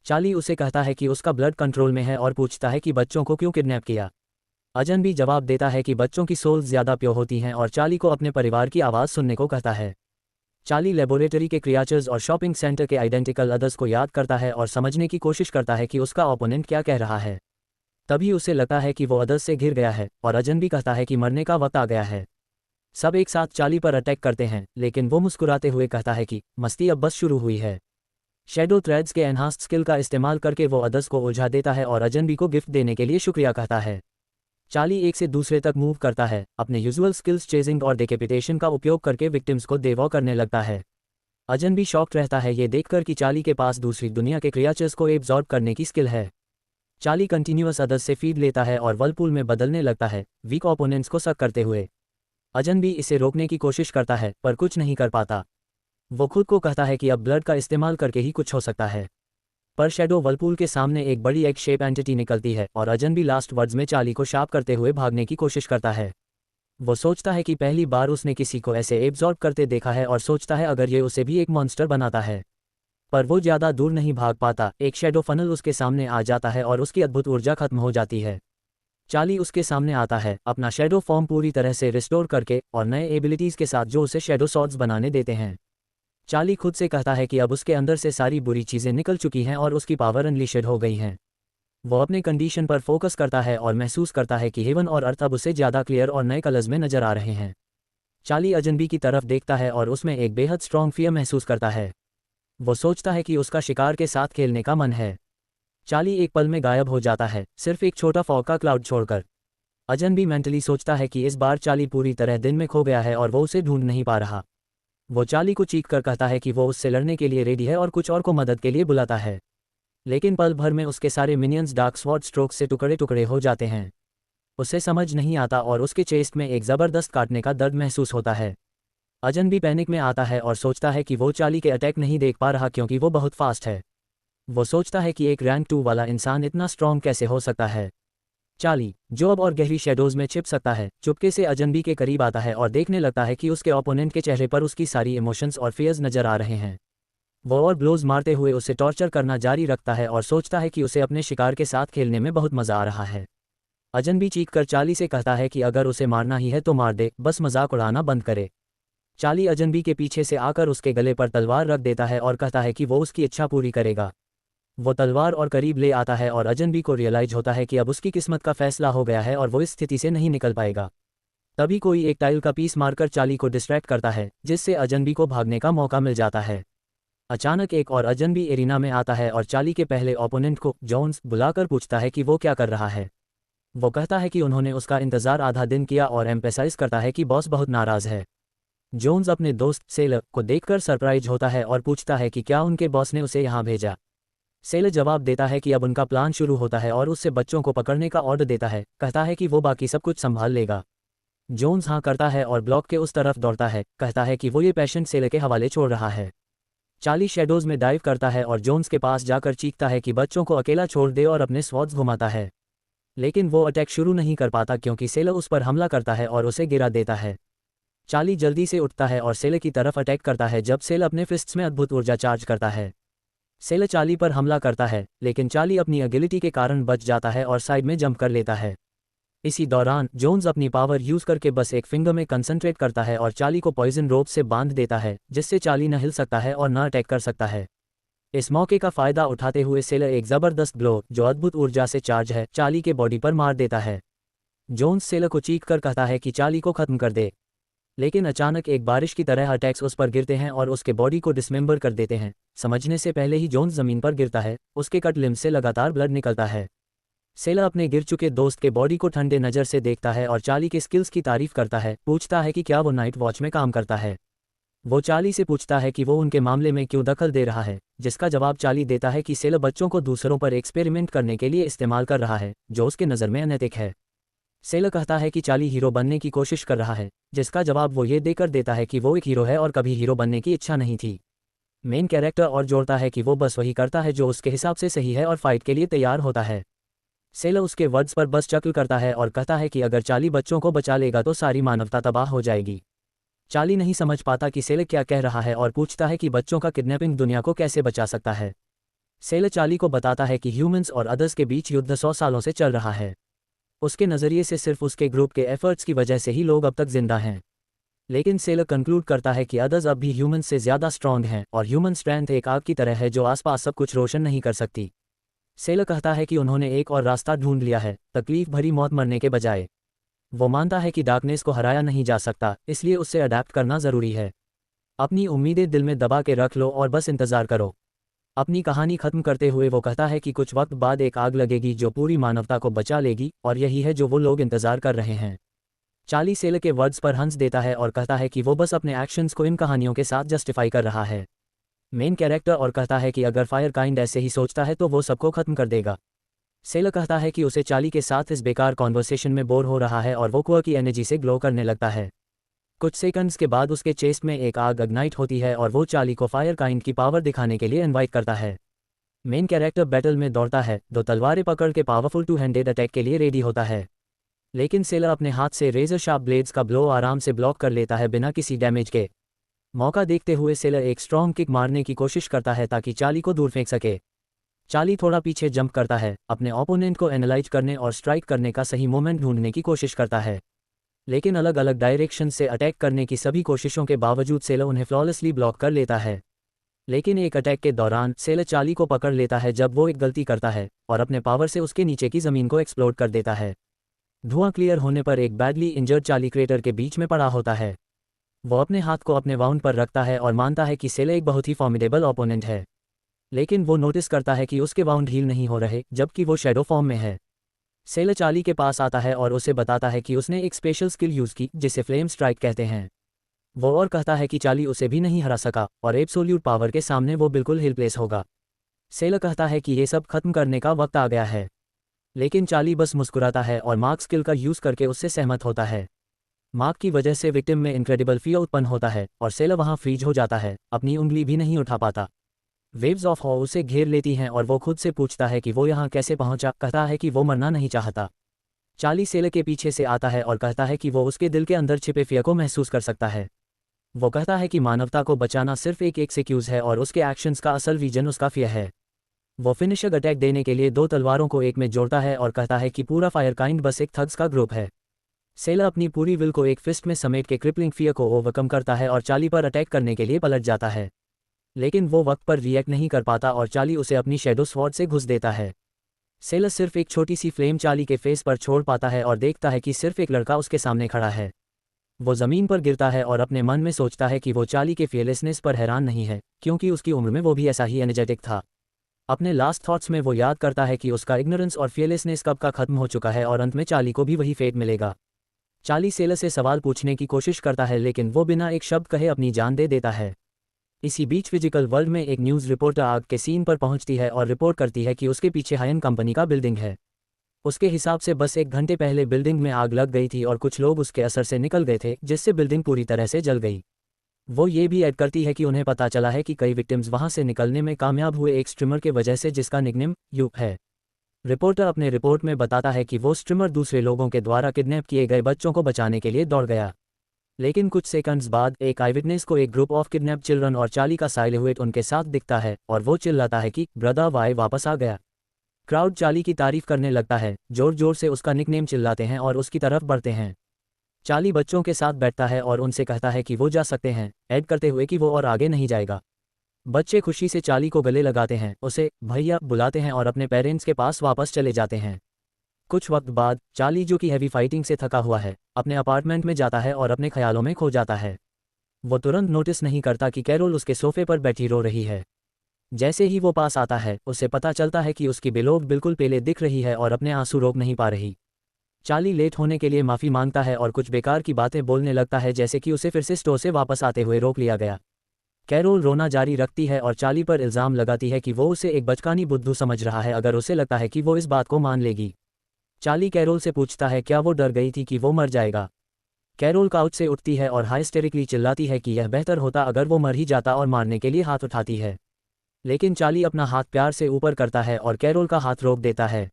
चार्ली उसे कहता है कि उसका ब्लड कंट्रोल में है और पूछता है कि बच्चों को क्यों किडनैप किया। अजनबी जवाब देता है कि बच्चों की सोल्स ज़्यादा प्योर होती हैं और चार्ली को अपने परिवार की आवाज़ सुनने को कहता है। चार्ली लेबोरेटरी के क्रिएचर्स और शॉपिंग सेंटर के आइडेंटिकल अदर्स को याद करता है और समझने की कोशिश करता है कि उसका ओपोनेंट क्या कह रहा है। तभी उसे लगता है कि वो अदर्स से घिर गया है और अजनबी कहता है कि मरने का वक्त आ गया है। सब एक साथ चार्ली पर अटैक करते हैं, लेकिन वो मुस्कुराते हुए कहता है कि मस्ती अब बस शुरू हुई है। शैडो थ्रेड्स के एनहांस्ड स्किल का इस्तेमाल करके वो अदर्स को उलझा देता है और अजनबी को गिफ्ट देने के लिए शुक्रिया कहता है। चार्ली एक से दूसरे तक मूव करता है, अपने यूजुअल स्किल्स चेजिंग और डेकेपिटेशन का उपयोग करके विक्टिम्स को देवॉ करने लगता है। अजनबी शॉक्ड रहता है ये देखकर कि चार्ली के पास दूसरी दुनिया के क्रिएचर्स को एब्जॉर्ब करने की स्किल है। चार्ली कंटिन्यूअस अदर्स से फीड लेता है और वर्लपूल में बदलने लगता है, वीक ओपोनेंट्स को सक करते हुए। अजनबी इसे रोकने की कोशिश करता है पर कुछ नहीं कर पाता। वो खुद को कहता है कि अब ब्लड का इस्तेमाल करके ही कुछ हो सकता है। पर शैडो वर्लपूल के सामने एक बड़ी एग शेप एंटिटी निकलती है और अजनबी लास्ट वर्ड्स में चार्ली को शार्प करते हुए भागने की कोशिश करता है। वो सोचता है कि पहली बार उसने किसी को ऐसे एब्जॉर्ब करते देखा है और सोचता है अगर ये उसे भी एक मॉन्स्टर बनाता है। पर वो ज़्यादा दूर नहीं भाग पाता, एक शैडो फनल उसके सामने आ जाता है और उसकी अद्भुत ऊर्जा खत्म हो जाती है। चार्ली उसके सामने आता है, अपना शैडो फॉर्म पूरी तरह से रिस्टोर करके और नए एबिलिटीज़ के साथ जो उसे शैडो सॉर्ड्स बनाने देते हैं। चार्ली खुद से कहता है कि अब उसके अंदर से सारी बुरी चीज़ें निकल चुकी हैं और उसकी पावर अनलीशेड हो गई हैं। वो अपने कंडीशन पर फोकस करता है और महसूस करता है कि हेवन और अर्थ अब उसे ज़्यादा क्लियर और नए कलर्स में नजर आ रहे हैं। चार्ली अजनबी की तरफ देखता है और उसमें एक बेहद स्ट्रॉन्ग फियर महसूस करता है। वो सोचता है कि उसका शिकार के साथ खेलने का मन है। चार्ली एक पल में गायब हो जाता है, सिर्फ एक छोटा फॉग का क्लाउड छोड़कर। अजनबी मेंटली सोचता है कि इस बार चार्ली पूरी तरह दिन में खो गया है और वो उसे ढूंढ नहीं पा रहा। वो चार्ली को चीख कर कहता है कि वो उससे लड़ने के लिए रेडी है और कुछ और को मदद के लिए बुलाता है। लेकिन पल भर में उसके सारे मिनियंस डार्क स्वॉर्ड स्ट्रोक से टुकड़े टुकड़े हो जाते हैं। उसे समझ नहीं आता और उसके चेस्ट में एक ज़बरदस्त काटने का दर्द महसूस होता है। अजनबी पैनिक में आता है और सोचता है कि वो चार्ली के अटैक नहीं देख पा रहा क्योंकि वो बहुत फास्ट है। वो सोचता है कि एक रैंक 2 वाला इंसान इतना स्ट्रॉन्ग कैसे हो सकता है। चार्ली, जो अब और गहरी शेडोज में छिप सकता है, चुपके से अजनबी के करीब आता है और देखने लगता है कि उसके ओपोनेंट के चेहरे पर उसकी सारी इमोशंस और फियर्स नजर आ रहे हैं। वो और ब्लोज मारते हुए उसे टॉर्चर करना जारी रखता है और सोचता है कि उसे अपने शिकार के साथ खेलने में बहुत मजा आ रहा है। अजनबी चीख कर चार्ली से कहता है कि अगर उसे मारना ही है तो मार दे, बस मजाक उड़ाना बंद करे। चार्ली अजनबी के पीछे से आकर उसके गले पर तलवार रख देता है और कहता है कि वो उसकी इच्छा पूरी करेगा। वो तलवार और करीब ले आता है और अजनबी को रियलाइज होता है कि अब उसकी किस्मत का फैसला हो गया है और वो इस स्थिति से नहीं निकल पाएगा। तभी कोई एक टाइल का पीस मारकर चार्ली को डिस्ट्रैक्ट करता है, जिससे अजनबी को भागने का मौका मिल जाता है। अचानक एक और अजनबी एरिना में आता है और चार्ली के पहले ओपोनेंट को, जोन्स, बुलाकर पूछता है कि वो क्या कर रहा है। वो कहता है कि उन्होंने उसका इंतजार आधा दिन किया और एम्फेसाइज करता है कि बॉस बहुत नाराज है। जोन्स अपने दोस्त सेलर को देखकर सरप्राइज होता है और पूछता है कि क्या उनके बॉस ने उसे यहाँ भेजा। सेलर जवाब देता है कि अब उनका प्लान शुरू होता है और उससे बच्चों को पकड़ने का ऑर्डर देता है, कहता है कि वो बाकी सब कुछ संभाल लेगा। जोन्स हाँ करता है और ब्लॉक के उस तरफ दौड़ता है, कहता है कि वो ये पेशेंट सेलर के हवाले छोड़ रहा है। चार्ली शेडोज में डाइव करता है और जोन्स के पास जाकर चीखता है कि बच्चों को अकेला छोड़ दे और अपने स्वॉर्ड्स घुमाता है। लेकिन वो अटैक शुरू नहीं कर पाता क्योंकि सेलर उस पर हमला करता है और उसे गिरा देता है। चार्ली जल्दी से उठता है और सेलर की तरफ अटैक करता है जब सेलर अपने फिस्ट्स में अद्भुत ऊर्जा चार्ज करता है। सेलर चार्ली पर हमला करता है, लेकिन चार्ली अपनी एगिलिटी के कारण बच जाता है और साइड में जंप कर लेता है। इसी दौरान जोन्स अपनी पावर यूज करके बस एक फिंगर में कंसंट्रेट करता है और चार्ली को पॉइजन रोप से बांध देता है, जिससे चार्ली न हिल सकता है और न अटैक कर सकता है। इस मौके का फायदा उठाते हुए सेलर एक जबरदस्त ब्लो, जो अद्भुत ऊर्जा से चार्ज है, चार्ली के बॉडी पर मार देता है। जोन्स सेलर को चीख कर कहता है कि चार्ली को खत्म कर दे। लेकिन अचानक एक बारिश की तरह अटैक्स उस पर गिरते हैं और उसके बॉडी को डिसमेंबर कर देते हैं। समझने से पहले ही जोन्स जमीन पर गिरता है, उसके कट लिम्स से लगातार ब्लड निकलता है। सेलर अपने गिर चुके दोस्त के बॉडी को ठंडे नज़र से देखता है और चार्ली के स्किल्स की तारीफ करता है, पूछता है कि क्या वो नाइट वॉच में काम करता है। वो चार्ली से पूछता है कि वो उनके मामले में क्यों दखल दे रहा है, जिसका जवाब चार्ली देता है कि सेलर बच्चों को दूसरों पर एक्सपेरिमेंट करने के लिए इस्तेमाल कर रहा है, जो उसके नज़र में अनैतिक है। सेलर कहता है कि चार्ली हीरो बनने की कोशिश कर रहा है, जिसका जवाब वो ये देकर देता है कि वो एक हीरो है और कभी हीरो बनने की इच्छा नहीं थी। मेन कैरेक्टर और जोड़ता है कि वो बस वही करता है जो उसके हिसाब से सही है और फाइट के लिए तैयार होता है। सेलर उसके वर्ड्स पर बस चक्ल करता है और कहता है कि अगर चार्ली बच्चों को बचा लेगा तो सारी मानवता तबाह हो जाएगी। चार्ली नहीं समझ पाता कि सेलर क्या कह रहा है और पूछता है कि बच्चों का किडनैपिंग दुनिया को कैसे बचा सकता है। सेलर चार्ली को बताता है कि ह्यूमंस और अदर्स के बीच युद्ध 100 सालों से चल रहा है। उसके नज़रिए से सिर्फ उसके ग्रुप के एफर्ट्स की वजह से ही लोग अब तक जिंदा हैं। लेकिन सेलर कंक्लूड करता है कि अदर्स अब भी ह्यूमंस से ज़्यादा स्ट्रॉन्ग हैं और ह्यूमन स्ट्रेंथ एक आग की तरह है जो आसपास सब कुछ रोशन नहीं कर सकती। सेलर कहता है कि उन्होंने एक और रास्ता ढूंढ लिया है, तकलीफ भरी मौत मरने के बजाय। वो मानता है कि डार्कनेस को हराया नहीं जा सकता, इसलिए उससे अडैप्ट करना ज़रूरी है। अपनी उम्मीदें दिल में दबा के रख लो और बस इंतज़ार करो। अपनी कहानी खत्म करते हुए वो कहता है कि कुछ वक्त बाद एक आग लगेगी जो पूरी मानवता को बचा लेगी, और यही है जो वो लोग इंतज़ार कर रहे हैं। चार्ली सेलर के वर्ड्स पर हंस देता है और कहता है कि वो बस अपने एक्शंस को इन कहानियों के साथ जस्टिफाई कर रहा है। मेन कैरेक्टर और कहता है कि अगर फायर काइंड ऐसे ही सोचता है तो वो सबको खत्म कर देगा। सेलर कहता है कि उसे चार्ली के साथ इस बेकार कॉन्वर्सेशन में बोर हो रहा है और वो कुआ की एनर्जी से ग्लो करने लगता है। कुछ सेकंड्स के बाद उसके चेस्ट में एक आग इग्नाइट होती है और वो चार्ली को फायर काइंड की पावर दिखाने के लिए इनवाइट करता है। मेन कैरेक्टर बैटल में दौड़ता है, दो तलवारें पकड़ के पावरफुल टू हैंडेड अटैक के लिए रेडी होता है। लेकिन सेलर अपने हाथ से रेजर शार्प ब्लेड्स का ब्लो आराम से ब्लॉक कर लेता है बिना किसी डैमेज के। मौका देखते हुए सेलर एक स्ट्रॉन्ग किक मारने की कोशिश करता है ताकि चार्ली को दूर फेंक सके। चार्ली थोड़ा पीछे जंप करता है, अपने ओपोनेंट को एनालाइज करने और स्ट्राइक करने का सही मोमेंट ढूंढने की कोशिश करता है। लेकिन अलग अलग डायरेक्शन से अटैक करने की सभी कोशिशों के बावजूद सेलर उन्हें फ्लॉलेसली ब्लॉक कर लेता है। लेकिन एक अटैक के दौरान सेलर चार्ली को पकड़ लेता है जब वो एक गलती करता है और अपने पावर से उसके नीचे की ज़मीन को एक्सप्लोड कर देता है। धुआं क्लियर होने पर एक बैडली इंजर्ड चार्ली क्रेटर के बीच में पड़ा होता है। वो अपने हाथ को अपने वाउंड पर रखता है और मानता है कि सेलर एक बहुत ही फॉर्मिडेबल ओपोनेंट है। लेकिन वो नोटिस करता है कि उसके वाउंड हील नहीं हो रहे जबकि वो शैडो फॉर्म में है। सेलर चार्ली के पास आता है और उसे बताता है कि उसने एक स्पेशल स्किल यूज़ की जिसे फ्लेम स्ट्राइक कहते हैं। वो और कहता है कि चार्ली उसे भी नहीं हरा सका और एब्सोल्यूट पावर के सामने वो बिल्कुल हेल्पलेस होगा। सेलर कहता है कि ये सब खत्म करने का वक्त आ गया है। लेकिन चार्ली बस मुस्कुराता है और मार्क स्किल का यूज़ करके उससे सहमत होता है। मार्क की वजह से विक्टिम में इनक्रेडिबल फियर उत्पन्न होता है और सेलर वहाँ फ्रीज हो जाता है, अपनी उंगली भी नहीं उठा पाता। वेव्स ऑफ हॉ उसे घेर लेती हैं और वो खुद से पूछता है कि वो यहाँ कैसे पहुंचा। कहता है कि वो मरना नहीं चाहता। चार्ली सेलर के पीछे से आता है और कहता है कि वो उसके दिल के अंदर छिपे फियर को महसूस कर सकता है। वो कहता है कि मानवता को बचाना सिर्फ एक एक्सक्यूज़ है और उसके एक्शंस का असल रीजन उसका फियर है। वो फिनिशर अटैक देने के लिए 2 तलवारों को एक में जोड़ता है और कहता है कि पूरा फायरकाइंड बस एक थग्स का ग्रुप है। सेलर अपनी पूरी विल को एक फिस्ट में समेट के क्रिपलिंग फियर को ओवरकम करता है और चार्ली पर अटैक करने के लिए पलट जाता है। लेकिन वो वक्त पर रिएक्ट नहीं कर पाता और चार्ली उसे अपनी शैडो स्वॉर्ड से घुस देता है। सेलर सिर्फ एक छोटी सी फ्लेम चार्ली के फेस पर छोड़ पाता है और देखता है कि सिर्फ एक लड़का उसके सामने खड़ा है। वो ज़मीन पर गिरता है और अपने मन में सोचता है कि वो चार्ली के फियरलेसनेस पर हैरान नहीं है, क्योंकि उसकी उम्र में वो भी ऐसा ही एनर्जेटिक था। अपने लास्ट थॉट्स में वो याद करता है कि उसका इग्नोरेंस और फियरलेसनेस कब का खत्म हो चुका है और अंत में चार्ली को भी वही फेट मिलेगा। चार्ली सेलर से सवाल पूछने की कोशिश करता है लेकिन वो बिना एक शब्द कहे अपनी जान दे देता है। इसी बीच फिजिकल वर्ल्ड में एक न्यूज़ रिपोर्टर आग के सीन पर पहुंचती है और रिपोर्ट करती है कि उसके पीछे हायन कंपनी का बिल्डिंग है। उसके हिसाब से बस 1 घंटे पहले बिल्डिंग में आग लग गई थी और कुछ लोग उसके असर से निकल गए थे जिससे बिल्डिंग पूरी तरह से जल गई। वो ये भी ऐड करती है कि उन्हें पता चला है कि कई विक्टिम्स वहां से निकलने में कामयाब हुए एक स्ट्रिमर के वजह से जिसका निकनेम यू है। रिपोर्टर अपने रिपोर्ट में बताता है कि वो स्ट्रिमर दूसरे लोगों के द्वारा किडनैप किए गए बच्चों को बचाने के लिए दौड़ गया। लेकिन कुछ सेकंड्स बाद एक आईविटनेस को एक ग्रुप ऑफ किडनैप चिल्ड्रन और चार्ली का साइलेहुएट उनके साथ दिखता है और वो चिल्लाता है कि ब्रदर वाई वापस आ गया। क्राउड चार्ली की तारीफ करने लगता है, जोर जोर से उसका निकनेम चिल्लाते हैं और उसकी तरफ बढ़ते हैं। चार्ली बच्चों के साथ बैठता है और उनसे कहता है कि वो जा सकते हैं, ऐड करते हुए कि वो और आगे नहीं जाएगा। बच्चे खुशी से चार्ली को गले लगाते हैं, उसे भैया बुलाते हैं और अपने पेरेंट्स के पास वापस चले जाते हैं। कुछ वक्त बाद चार्ली, जो कि हैवी फाइटिंग से थका हुआ है, अपने अपार्टमेंट में जाता है और अपने ख्यालों में खो जाता है। वो तुरंत नोटिस नहीं करता कि कैरोल उसके सोफे पर बैठी रो रही है। जैसे ही वो पास आता है उसे पता चलता है कि उसकी बेलोब बिल्कुल पेले दिख रही है और अपने आंसू रोक नहीं पा रही। चार्ली लेट होने के लिए माफ़ी मांगता है और कुछ बेकार की बातें बोलने लगता है जैसे कि उसे फिर से स्टोर से वापस आते हुए रोक लिया गया। कैरोल रोना जारी रखती है और चार्ली पर इल्ज़ाम लगाती है कि वो उसे एक बचकानी बुद्धू समझ रहा है अगर उसे लगता है कि वो इस बात को मान लेगी। चार्ली कैरोल से पूछता है क्या वो डर गई थी कि वो मर जाएगा। कैरोल काउच से उठती है और हाइस्टेरिकली चिल्लाती है कि यह बेहतर होता अगर वो मर ही जाता और मारने के लिए हाथ उठाती है। लेकिन चार्ली अपना हाथ प्यार से ऊपर करता है और कैरोल का हाथ रोक देता है।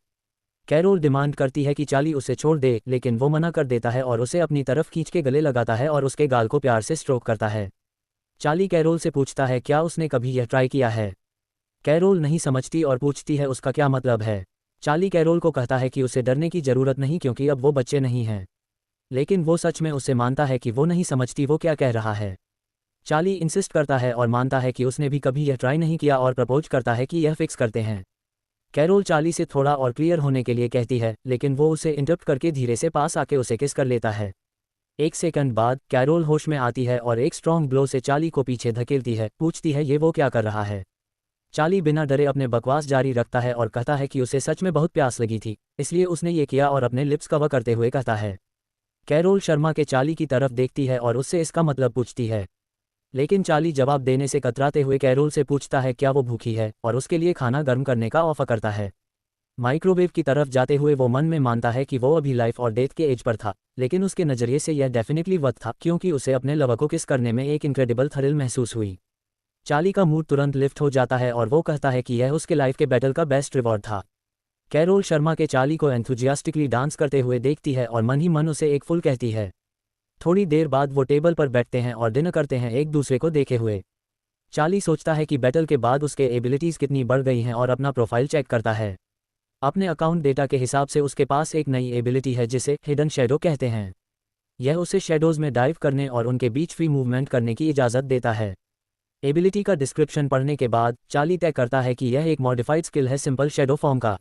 कैरोल डिमांड करती है कि चार्ली उसे छोड़ दे, लेकिन वो मना कर देता है और उसे अपनी तरफ खींच के गले लगाता है और उसके गाल को प्यार से स्ट्रोक करता है। चार्ली कैरोल से पूछता है क्या उसने कभी यह ट्राई किया है। कैरोल नहीं समझती और पूछती है उसका क्या मतलब है। चार्ली कैरोल को कहता है कि उसे डरने की ज़रूरत नहीं क्योंकि अब वो बच्चे नहीं हैं। लेकिन वो सच में उसे मानता है कि वो नहीं समझती वो क्या कह रहा है। चार्ली इंसिस्ट करता है और मानता है कि उसने भी कभी यह ट्राई नहीं किया और प्रपोज करता है कि यह फिक्स करते हैं। कैरोल चार्ली से थोड़ा और क्लियर होने के लिए कहती है, लेकिन वो उसे इंटरप्ट करके धीरे से पास आके उसे किस कर लेता है। 1 सेकंड बाद कैरोल होश में आती है और एक स्ट्रॉन्ग ब्लो से चार्ली को पीछे धकेलती है, पूछती है ये वो क्या कर रहा है। चार्ली बिना डरे अपने बकवास जारी रखता है और कहता है कि उसे सच में बहुत प्यास लगी थी, इसलिए उसने ये किया और अपने लिप्स कवर करते हुए कहता है। कैरोल शर्मा के चार्ली की तरफ देखती है और उससे इसका मतलब पूछती है। लेकिन चार्ली जवाब देने से कतराते हुए कैरोल से पूछता है क्या वो भूखी है और उसके लिए खाना गर्म करने का ऑफर करता है। माइक्रोवेव की तरफ जाते हुए वो मन में मानता है कि वो अभी लाइफ और डेथ के एज पर था, लेकिन उसके नज़रिए से यह डेफिनेटली वर्थ था क्योंकि उसे अपने लवर को किस करने में एक इनक्रेडिबल थ्रिल महसूस हुई। चार्ली का मूड तुरंत लिफ्ट हो जाता है और वो कहता है कि यह उसके लाइफ के बैटल का बेस्ट रिवॉर्ड था। कैरोल शर्मा के चार्ली को एंथुजियास्टिकली डांस करते हुए देखती है और मन ही मन उसे एक फुल कहती है। थोड़ी देर बाद वो टेबल पर बैठते हैं और डिनर करते हैं एक दूसरे को देखे हुए। चार्ली सोचता है कि बैटल के बाद उसके एबिलिटीज़ कितनी बढ़ गई हैं और अपना प्रोफाइल चेक करता है। अपने अकाउंट डेटा के हिसाब से उसके पास एक नई एबिलिटी है जिसे हिडन शैडो कहते हैं। यह उसे शैडोज़ में डाइव करने और उनके बीच फ्री मूवमेंट करने की इजाज़त देता है। एबिलिटी का डिस्क्रिप्शन पढ़ने के बाद चार्ली तय करता है कि यह एक मॉडिफाइड स्किल है सिंपल शैडो फॉर्म का।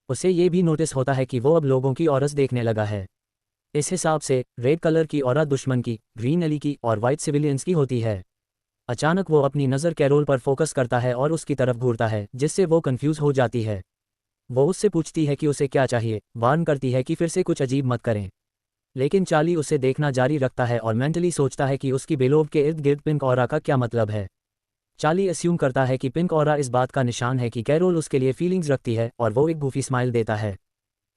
उसे ये भी नोटिस होता है कि वो अब लोगों की ऑरस देखने लगा है। इस हिसाब से रेड कलर की ऑरा दुश्मन की, ग्रीन एली की और वाइट सिविलियंस की होती है। अचानक वो अपनी नज़र कैरोल पर फोकस करता है और उसकी तरफ घूरता है, जिससे वो कंफ्यूज हो जाती है। वो उससे पूछती है कि उसे क्या चाहिए, वार्न करती है कि फिर से कुछ अजीब मत करें। लेकिन चार्ली उसे देखना जारी रखता है और मेंटली सोचता है कि उसकी बेलोव के इर्द गिर्द पिंक ऑरा का क्या मतलब है। चार्ली अस्यूम करता है कि पिंक ऑरा इस बात का निशान है कि कैरोल उसके लिए फीलिंग्स रखती है और वो एक गूफी स्माइल देता है।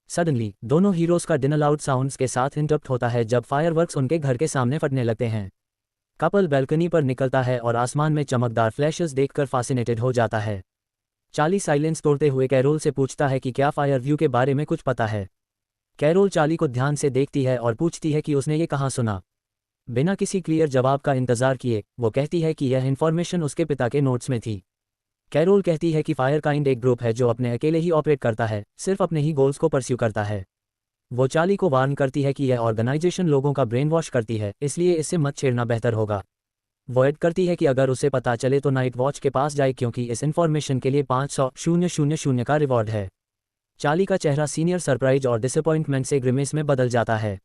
सडनली दोनों हीरोज़ का डिनर लाउड साउंड्स के साथ इंटरप्ट होता है जब फायरवर्क्स उनके घर के सामने फटने लगते हैं। कपल बैल्कनी पर निकलता है और आसमान में चमकदार फ्लैशेस देखकर फासिनेटेड हो जाता है। चार्ली साइलेंस तोड़ते हुए कैरोल से पूछता है कि क्या फायर व्यू के बारे में कुछ पता है। कैरोल चार्ली को ध्यान से देखती है और पूछती है कि उसने ये कहाँ सुना। बिना किसी क्लियर जवाब का इंतजार किए वो कहती है कि यह इन्फॉर्मेशन उसके पिता के नोट्स में थी। कैरोल कहती है कि फायर काइंड एक ग्रुप है जो अपने अकेले ही ऑपरेट करता है, सिर्फ अपने ही गोल्स को परस्यू करता है। वो चार्ली को वार्न करती है कि यह ऑर्गेनाइजेशन लोगों का ब्रेन वॉश करती है, इसलिए इससे मत छेड़ना बेहतर होगा। वो ऐड करती है कि अगर उसे पता चले तो नाइट वॉच के पास जाए क्योंकि इस इन्फॉर्मेशन के लिए 500,000 का रिवॉर्ड है। चार्ली का चेहरा सीनियर सरप्राइज और डिसअपॉइंटमेंट से ग्रिमेस में बदल जाता है।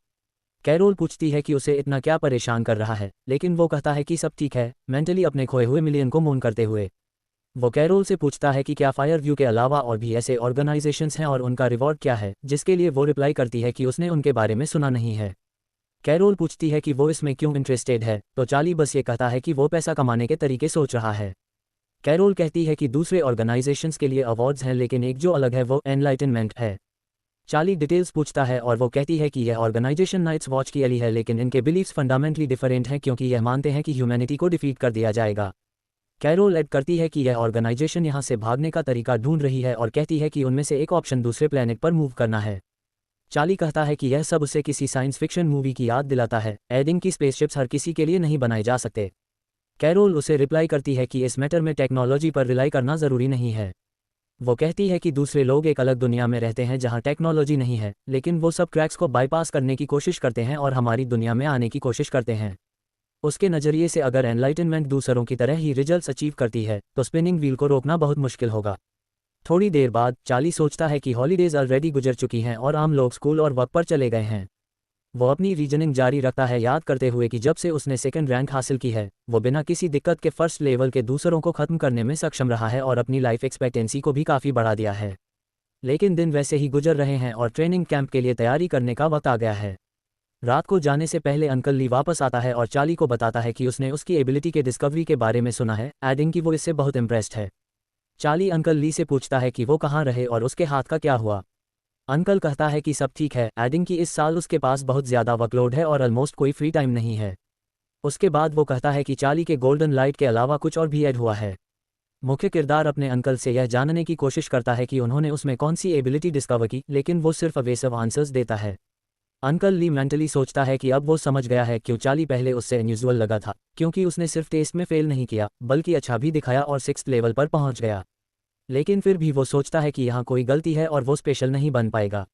कैरोल पूछती है कि उसे इतना क्या परेशान कर रहा है, लेकिन वो कहता है कि सब ठीक है, मेंटली अपने खोए हुए मिलियन को मून करते हुए। वो कैरोल से पूछता है कि क्या फायर व्यू के अलावा और भी ऐसे ऑर्गेनाइजेशंस हैं और उनका रिवॉर्ड क्या है, जिसके लिए वो रिप्लाई करती है कि उसने उनके बारे में सुना नहीं है। कैरोल पूछती है कि वो इसमें क्यों इंटरेस्टेड है, तो चार्ली बस ये कहता है कि वो पैसा कमाने के तरीके सोच रहा है। कैरोल कहती है कि दूसरे ऑर्गेनाइजेशंस के लिए अवार्ड्स हैं लेकिन एक जो अलग है वो एनलाइटनमेंट है। चार्ली डिटेल्स पूछता है और वो कहती है कि यह ऑर्गेनाइजेशन नाइट्स वॉच की एली है लेकिन इनके बिलीफ्स फंडामेंटली डिफरेंट हैं क्योंकि यह मानते हैं कि ह्यूमैनिटी को डिफीट कर दिया जाएगा। कैरोल ऐड करती है कि यह ऑर्गेनाइजेशन यहाँ से भागने का तरीका ढूंढ रही है और कहती है कि उनमें से एक ऑप्शन दूसरे प्लेनेट पर मूव करना है। चार्ली कहता है कि यह सब उसे किसी साइंस फिक्शन मूवी की याद दिलाता है, एडिंग की स्पेसशिप्स हर किसी के लिए नहीं बनाए जा सकते। कैरोल उसे रिप्लाई करती है कि इस मैटर में टेक्नोलॉजी पर रिलाई करना ज़रूरी नहीं है। वो कहती है कि दूसरे लोग एक अलग दुनिया में रहते हैं जहां टेक्नोलॉजी नहीं है, लेकिन वो सब क्रैक्स को बाईपास करने की कोशिश करते हैं और हमारी दुनिया में आने की कोशिश करते हैं। उसके नज़रिए से अगर एनलाइटनमेंट दूसरों की तरह ही रिजल्ट्स अचीव करती है तो स्पिनिंग व्हील को रोकना बहुत मुश्किल होगा। थोड़ी देर बाद चार्ली सोचता है कि हॉलीडेज ऑलरेडी गुजर चुकी हैं और आम लोग स्कूल और वर्क पर चले गए हैं। वो अपनी रीजनिंग जारी रखता है, याद करते हुए कि जब से उसने सेकंड रैंक हासिल की है वो बिना किसी दिक्कत के फर्स्ट लेवल के दूसरों को ख़त्म करने में सक्षम रहा है और अपनी लाइफ एक्सपेक्टेंसी को भी काफ़ी बढ़ा दिया है। लेकिन दिन वैसे ही गुजर रहे हैं और ट्रेनिंग कैंप के लिए तैयारी करने का वक्त आ गया है। रात को जाने से पहले अंकल ली वापस आता है और चार्ली को बताता है कि उसने उसकी एबिलिटी के डिस्कवरी के बारे में सुना है, एडिंग कि वो इससे बहुत इम्प्रेस्ड है। चार्ली अंकल ली से पूछता है कि वो कहाँ रहे और उसके हाथ का क्या हुआ। अंकल कहता है कि सब ठीक है, एडिंग कि इस साल उसके पास बहुत ज़्यादा वर्कलोड है और ऑलमोस्ट कोई फ्री टाइम नहीं है। उसके बाद वो कहता है कि चार्ली के गोल्डन लाइट के अलावा कुछ और भी ऐड हुआ है। मुख्य किरदार अपने अंकल से यह जानने की कोशिश करता है कि उन्होंने उसमें कौन सी एबिलिटी डिस्कवर की, लेकिन वो सिर्फ अवेसिव आंसर्स देता है। अंकल ली मेंटली सोचता है कि अब वो समझ गया है क्यों चार्ली पहले उससे अनयूजुअल लगा था, क्योंकि उसने सिर्फ टेस्ट में फेल नहीं किया बल्कि अच्छा भी दिखाया और 6th लेवल पर पहुंच गया। लेकिन फिर भी वो सोचता है कि यहाँ कोई गलती है और वो स्पेशल नहीं बन पाएगा।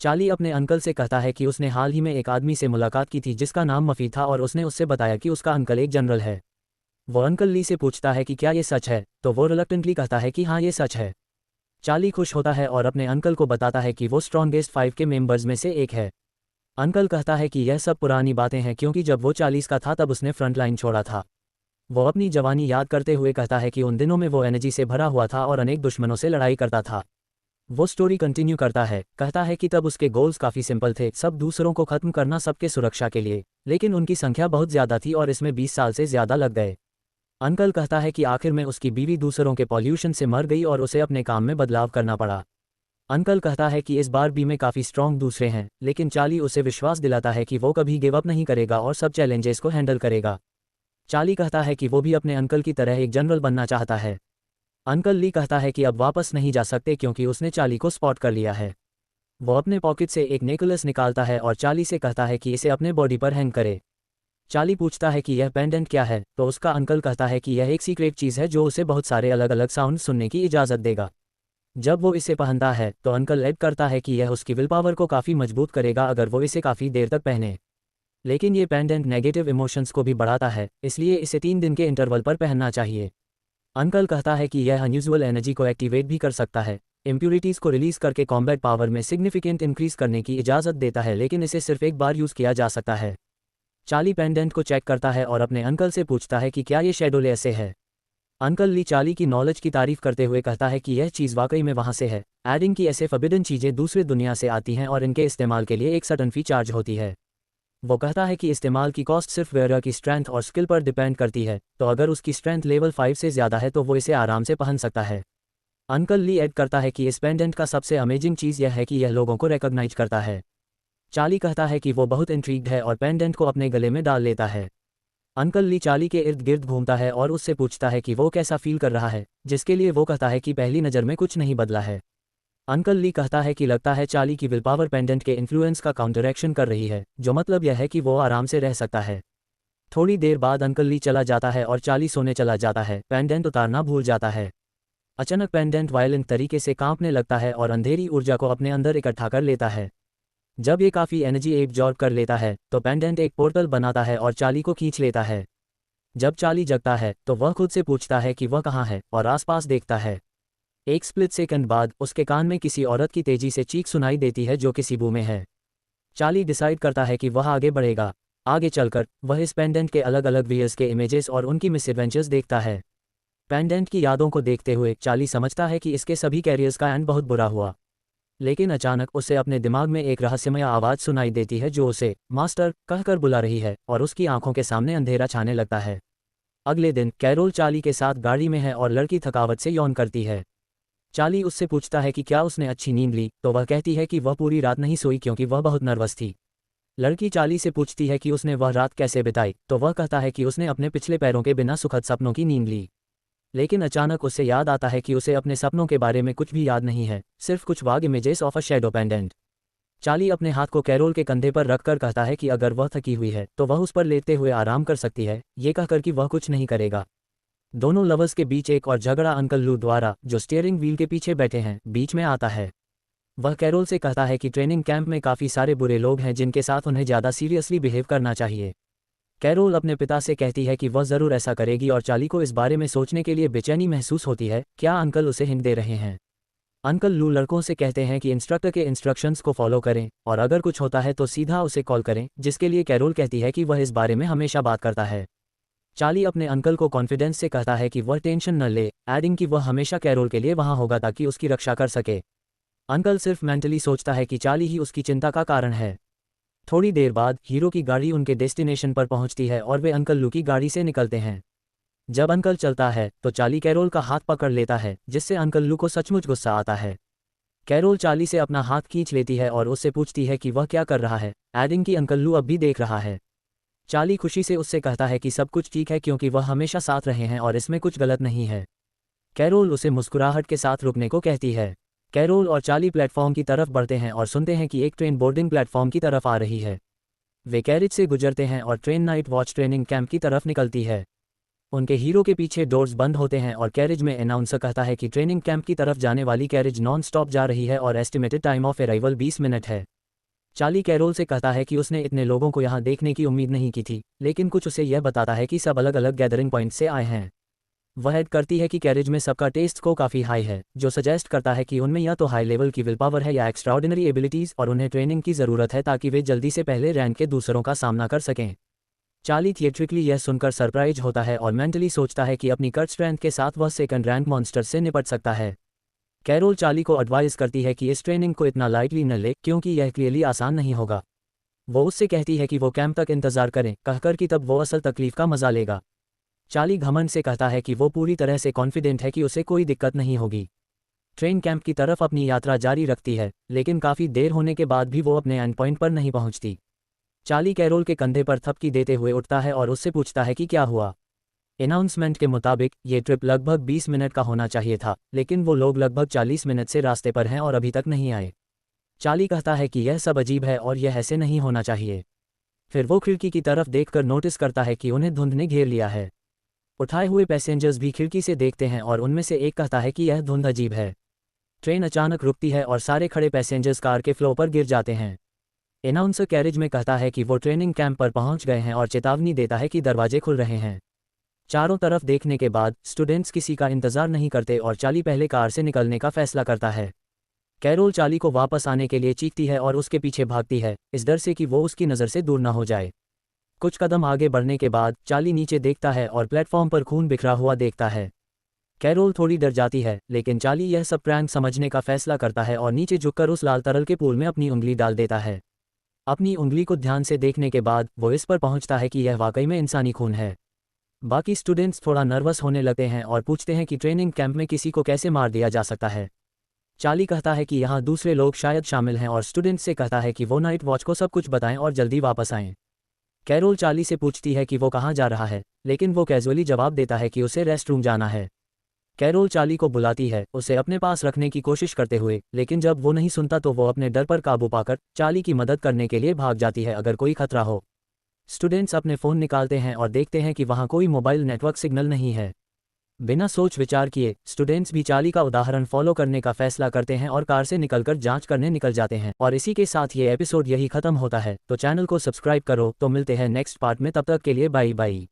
चार्ली अपने अंकल से कहता है कि उसने हाल ही में एक आदमी से मुलाकात की थी जिसका नाम मफी था और उसने उससे बताया कि उसका अंकल एक जनरल है। वो अंकल ली से पूछता है कि क्या ये सच है, तो वो रिलक्टेंटली कहता है कि हाँ ये सच है। चार्ली खुश होता है और अपने अंकल को बताता है कि वो स्ट्रॉन्गेस्ट 5 के मेंबर्स में से एक है। अंकल कहता है कि यह सब पुरानी बातें हैं क्योंकि जब वो 40 का था तब उसने फ्रंट लाइन छोड़ा था। वो अपनी जवानी याद करते हुए कहता है कि उन दिनों में वो एनर्जी से भरा हुआ था और अनेक दुश्मनों से लड़ाई करता था। वो स्टोरी कंटिन्यू करता है, कहता है कि तब उसके गोल्स काफ़ी सिंपल थे, सब दूसरों को ख़त्म करना सबके सुरक्षा के लिए, लेकिन उनकी संख्या बहुत ज़्यादा थी और इसमें 20 साल से ज़्यादा लग गए। अंकल कहता है कि आखिर में उसकी बीवी दूसरों के पॉल्यूशन से मर गई और उसे अपने काम में बदलाव करना पड़ा। अंकल कहता है कि इस बार भी में काफ़ी स्ट्रॉन्ग दूसरे हैं, लेकिन चार्ली उसे विश्वास दिलाता है कि वो कभी गिव अप नहीं करेगा और सब चैलेंजेस को हैंडल करेगा। चार्ली कहता है कि वो भी अपने अंकल की तरह एक जनरल बनना चाहता है। अंकल ली कहता है कि अब वापस नहीं जा सकते क्योंकि उसने चार्ली को स्पॉट कर लिया है। वो अपने पॉकेट से एक नेकलेस निकालता है और चार्ली से कहता है कि इसे अपने बॉडी पर हैंग करे। चार्ली पूछता है कि यह पेंडेंट क्या है, तो उसका अंकल कहता है कि यह एक सीक्रेट चीज़ है जो उसे बहुत सारे अलग अलग साउंड सुनने की इजाज़त देगा। जब वो इसे पहनता है तो अंकल ऐड करता है कि यह उसकी विल पावर को काफ़ी मजबूत करेगा अगर वो इसे काफ़ी देर तक पहने। लेकिन ये पेंडेंट नेगेटिव इमोशंस को भी बढ़ाता है, इसलिए इसे 3 दिन के इंटरवल पर पहनना चाहिए। अंकल कहता है कि यह अनयूजुअल एनर्जी को एक्टिवेट भी कर सकता है, इम्प्यूरिटीज़ को रिलीज करके कॉम्बैट पावर में सिग्निफिकेंट इंक्रीज करने की इजाज़त देता है, लेकिन इसे सिर्फ एक बार यूज़ किया जा सकता है। चार्ली पेंडेंट को चेक करता है और अपने अंकल से पूछता है कि क्या ये शैडोले ऐसे है। अंकल ली चार्ली की नॉलेज की तारीफ करते हुए कहता है कि यह चीज़ वाकई में वहाँ से है, एडिंग की ऐसे फॉरबिडन चीज़ें दूसरे दुनिया से आती हैं और इनके इस्तेमाल के लिए एक सर्टेन फी चार्ज होती है। वो कहता है कि इस्तेमाल की कॉस्ट सिर्फ वेयरर की स्ट्रेंथ और स्किल पर डिपेंड करती है, तो अगर उसकी स्ट्रेंथ लेवल 5 से ज़्यादा है तो वो इसे आराम से पहन सकता है। अंकल ली ऐड करता है कि इस पेंडेंट का सबसे अमेजिंग चीज़ यह है कि यह लोगों को रिकॉग्नाइज करता है। चार्ली कहता है कि वो बहुत इंट्रीग्ड है और पेंडेंट को अपने गले में डाल लेता है। अंकल ली चार्ली के इर्द गिर्द घूमता है और उससे पूछता है कि वो कैसा फील कर रहा है, जिसके लिए वो कहता है कि पहली नज़र में कुछ नहीं बदला है। अंकल ली कहता है कि लगता है चार्ली की विल पावर पेंडेंट के इन्फ्लुएंस का काउंटर एक्शन कर रही है, जो मतलब यह है कि वो आराम से रह सकता है। थोड़ी देर बाद अंकल ली चला जाता है और चार्ली सोने चला जाता है, पेंडेंट उतारना भूल जाता है। अचानक पेंडेंट वायलेंट तरीके से कांपने लगता है और अंधेरी ऊर्जा को अपने अंदर इकट्ठा कर लेता है। जब ये काफ़ी एनर्जी एब्जॉर्ब कर लेता है तो पेंडेंट एक पोर्टल बनाता है और चार्ली को खींच लेता है। जब चार्ली जगता है तो वह खुद से पूछता है कि वह कहाँ है और आसपास देखता है। एक स्प्लिट सेकंड बाद उसके कान में किसी औरत की तेजी से चीख सुनाई देती है जो कि सिबू में है। चार्ली डिसाइड करता है कि वह आगे बढ़ेगा। आगे चलकर वह इस पेंडेंट के अलग अलग वियर्स के इमेजेस और उनकी मिसएडवेंचर्स देखता है। पेंडेंट की यादों को देखते हुए चार्ली समझता है कि इसके सभी कैरियर्स का एंड बहुत बुरा हुआ। लेकिन अचानक उसे अपने दिमाग में एक रहस्यमय आवाज़ सुनाई देती है जो उसे मास्टर कहकर बुला रही है और उसकी आंखों के सामने अंधेरा छाने लगता है। अगले दिन कैरोल चार्ली के साथ गाड़ी में है और लड़की थकावट से यौन करती है। चार्ली उससे पूछता है कि क्या उसने अच्छी नींद ली, तो वह कहती है कि वह पूरी रात नहीं सोई क्योंकि वह बहुत नर्वस थी। लड़की चार्ली से पूछती है कि उसने वह रात कैसे बिताई, तो वह कहता है कि उसने अपने पिछले पैरों के बिना सुखद सपनों की नींद ली। लेकिन अचानक उसे याद आता है कि उसे अपने सपनों के बारे में कुछ भी याद नहीं है, सिर्फ कुछ वाग images of a shadow pendant. Charlie अपने हाथ को कैरोल के कंधे पर रखकर कहता है कि अगर वह थकी हुई है तो वह उस पर लेटते हुए आराम कर सकती है, ये कहकर कि वह कुछ नहीं करेगा। दोनों लवर्स के बीच एक और झगड़ा अंकल लू द्वारा, जो स्टीयरिंग व्हील के पीछे बैठे हैं, बीच में आता है। वह कैरोल से कहता है कि ट्रेनिंग कैंप में काफ़ी सारे बुरे लोग हैं जिनके साथ उन्हें ज़्यादा सीरियसली बिहेव करना चाहिए। कैरोल अपने पिता से कहती है कि वह ज़रूर ऐसा करेगी और चार्ली को इस बारे में सोचने के लिए बेचैनी महसूस होती है, क्या अंकल उसे हिंट दे रहे हैं। अंकल लू लड़कों से कहते हैं कि इंस्ट्रक्टर के इंस्ट्रक्शंस को फॉलो करें और अगर कुछ होता है तो सीधा उसे कॉल करें, जिसके लिए कैरोल कहती है कि वह इस बारे में हमेशा बात करता है। चार्ली अपने अंकल को कॉन्फिडेंस से कहता है कि वह टेंशन न ले, एडिंग कि वह हमेशा कैरोल के लिए वहाँ होगा ताकि उसकी रक्षा कर सके। अंकल सिर्फ मेंटली सोचता है कि चार्ली ही उसकी चिंता का कारण है। थोड़ी देर बाद हीरो की गाड़ी उनके डेस्टिनेशन पर पहुंचती है और वे अंकल लू की गाड़ी से निकलते हैं। जब अंकल चलता है तो चार्ली कैरोल का हाथ पकड़ लेता है, जिससे अंकल लू को सचमुच गुस्सा आता है। कैरोल चार्ली से अपना हाथ खींच लेती है और उससे पूछती है कि वह क्या कर रहा है, एडिंग कि अंकल लू अब भी देख रहा है। चार्ली खुशी से उससे कहता है कि सब कुछ ठीक है क्योंकि वह हमेशा साथ रहे हैं और इसमें कुछ गलत नहीं है। कैरोल उसे मुस्कुराहट के साथ रुकने को कहती है। कैरोल और चार्ली प्लेटफॉर्म की तरफ बढ़ते हैं और सुनते हैं कि एक ट्रेन बोर्डिंग प्लेटफॉर्म की तरफ आ रही है। वे कैरिज से गुजरते हैं और train night watch training camp की तरफ निकलती है। उनके हीरो के पीछे डोर्स बंद होते हैं और कैरिज में अनाउंसर कहता है कि ट्रेनिंग कैंप की तरफ जाने वाली कैरिज नॉन स्टॉप जा रही है और estimated time of arrival 20 minute है। चार्ली कैरोल से कहता है कि उसने इतने लोगों को यहाँ देखने की उम्मीद नहीं की थी, लेकिन कुछ उसे यह बताता है कि सब अलग अलग गैदरिंग पॉइंट से आए हैं। वह ऐड करती है कि कैरिज में सबका टेस्ट को काफ़ी हाई है, जो सजेस्ट करता है कि उनमें या तो हाई लेवल की विल पावर है या एक्स्ट्राऑर्डिनरी एबिलिटीज़ और उन्हें ट्रेनिंग की ज़रूरत है ताकि वे जल्दी से पहले रैंक के दूसरों का सामना कर सकें। चार्ली थिएट्रिकली यह सुनकर सरप्राइज होता है और मेंटली सोचता है कि अपनी कट स्ट्रेंथ के साथ वह सेकंड रैंक मॉन्स्टर से निपट सकता है। कैरोल चार्ली को एडवाइस करती है कि इस ट्रेनिंग को इतना लाइटली न ले क्योंकि यह क्लियरली आसान नहीं होगा। वो उससे कहती है कि वो कैंप तक इंतजार करें, कहकर कि तब वो असल तकलीफ का मजा लेगा। चार्ली घमंड से कहता है कि वो पूरी तरह से कॉन्फिडेंट है कि उसे कोई दिक्कत नहीं होगी। ट्रेन कैंप की तरफ अपनी यात्रा जारी रखती है, लेकिन काफ़ी देर होने के बाद भी वो अपने एंड पॉइंट पर नहीं पहुंचती। चार्ली कैरोल के कंधे पर थपकी देते हुए उठता है और उससे पूछता है कि क्या हुआ। अनाउंसमेंट के मुताबिक ये ट्रिप लगभग 20 मिनट का होना चाहिए था, लेकिन वो लोग लगभग 40 मिनट से रास्ते पर हैं और अभी तक नहीं आए। चार्ली कहता है कि यह सब अजीब है और यह ऐसे नहीं होना चाहिए। फिर वो खिड़की की तरफ देखकर नोटिस करता है कि उन्हें धुंध ने घेर लिया है। उठाए हुए पैसेंजर्स भी खिड़की से देखते हैं और उनमें से एक कहता है कि यह धुंध अजीब है। ट्रेन अचानक रुकती है और सारे खड़े पैसेंजर्स कार के फ्लो पर गिर जाते हैं। अनाउंसर कैरेज में कहता है कि वो ट्रेनिंग कैंप पर पहुंच गए हैं और चेतावनी देता है कि दरवाजे खुल रहे हैं। चारों तरफ देखने के बाद स्टूडेंट्स किसी का इंतजार नहीं करते और चार्ली पहले कार से निकलने का फैसला करता है। कैरोल चार्ली को वापस आने के लिए चीखती है और उसके पीछे भागती है, इस डर से कि वो उसकी नज़र से दूर ना हो जाए। कुछ कदम आगे बढ़ने के बाद चार्ली नीचे देखता है और प्लेटफॉर्म पर खून बिखरा हुआ देखता है। कैरोल थोड़ी डर जाती है, लेकिन चार्ली यह सब प्रैंक समझने का फैसला करता है और नीचे झुककर उस लाल तरल के पूल में अपनी उंगली डाल देता है। अपनी उंगली को ध्यान से देखने के बाद वो इस पर पहुंचता है कि यह वाकई में इंसानी खून है। बाकी स्टूडेंट्स थोड़ा नर्वस होने लगते हैं और पूछते हैं कि ट्रेनिंग कैंप में किसी को कैसे मार दिया जा सकता है। चार्ली कहता है कि यहाँ दूसरे लोग शायद शामिल हैं और स्टूडेंट्स से कहता है कि वो नाइट वॉच को सब कुछ बताएं और जल्दी वापस आएं। कैरोल चार्ली से पूछती है कि वो कहाँ जा रहा है, लेकिन वो कैजुअली जवाब देता है कि उसे रेस्ट रूम जाना है। कैरोल चार्ली को बुलाती है, उसे अपने पास रखने की कोशिश करते हुए, लेकिन जब वो नहीं सुनता तो वो अपने डर पर काबू पाकर चार्ली की मदद करने के लिए भाग जाती है अगर कोई खतरा हो। स्टूडेंट्स अपने फ़ोन निकालते हैं और देखते हैं कि वहाँ कोई मोबाइल नेटवर्क सिग्नल नहीं है। बिना सोच विचार किए स्टूडेंट्स भी चार्ली का उदाहरण फॉलो करने का फैसला करते हैं और कार से निकलकर जांच करने निकल जाते हैं। और इसी के साथ ये एपिसोड यही खत्म होता है। तो चैनल को सब्सक्राइब करो। तो मिलते हैं नेक्स्ट पार्ट में, तब तक के लिए बाय बाय।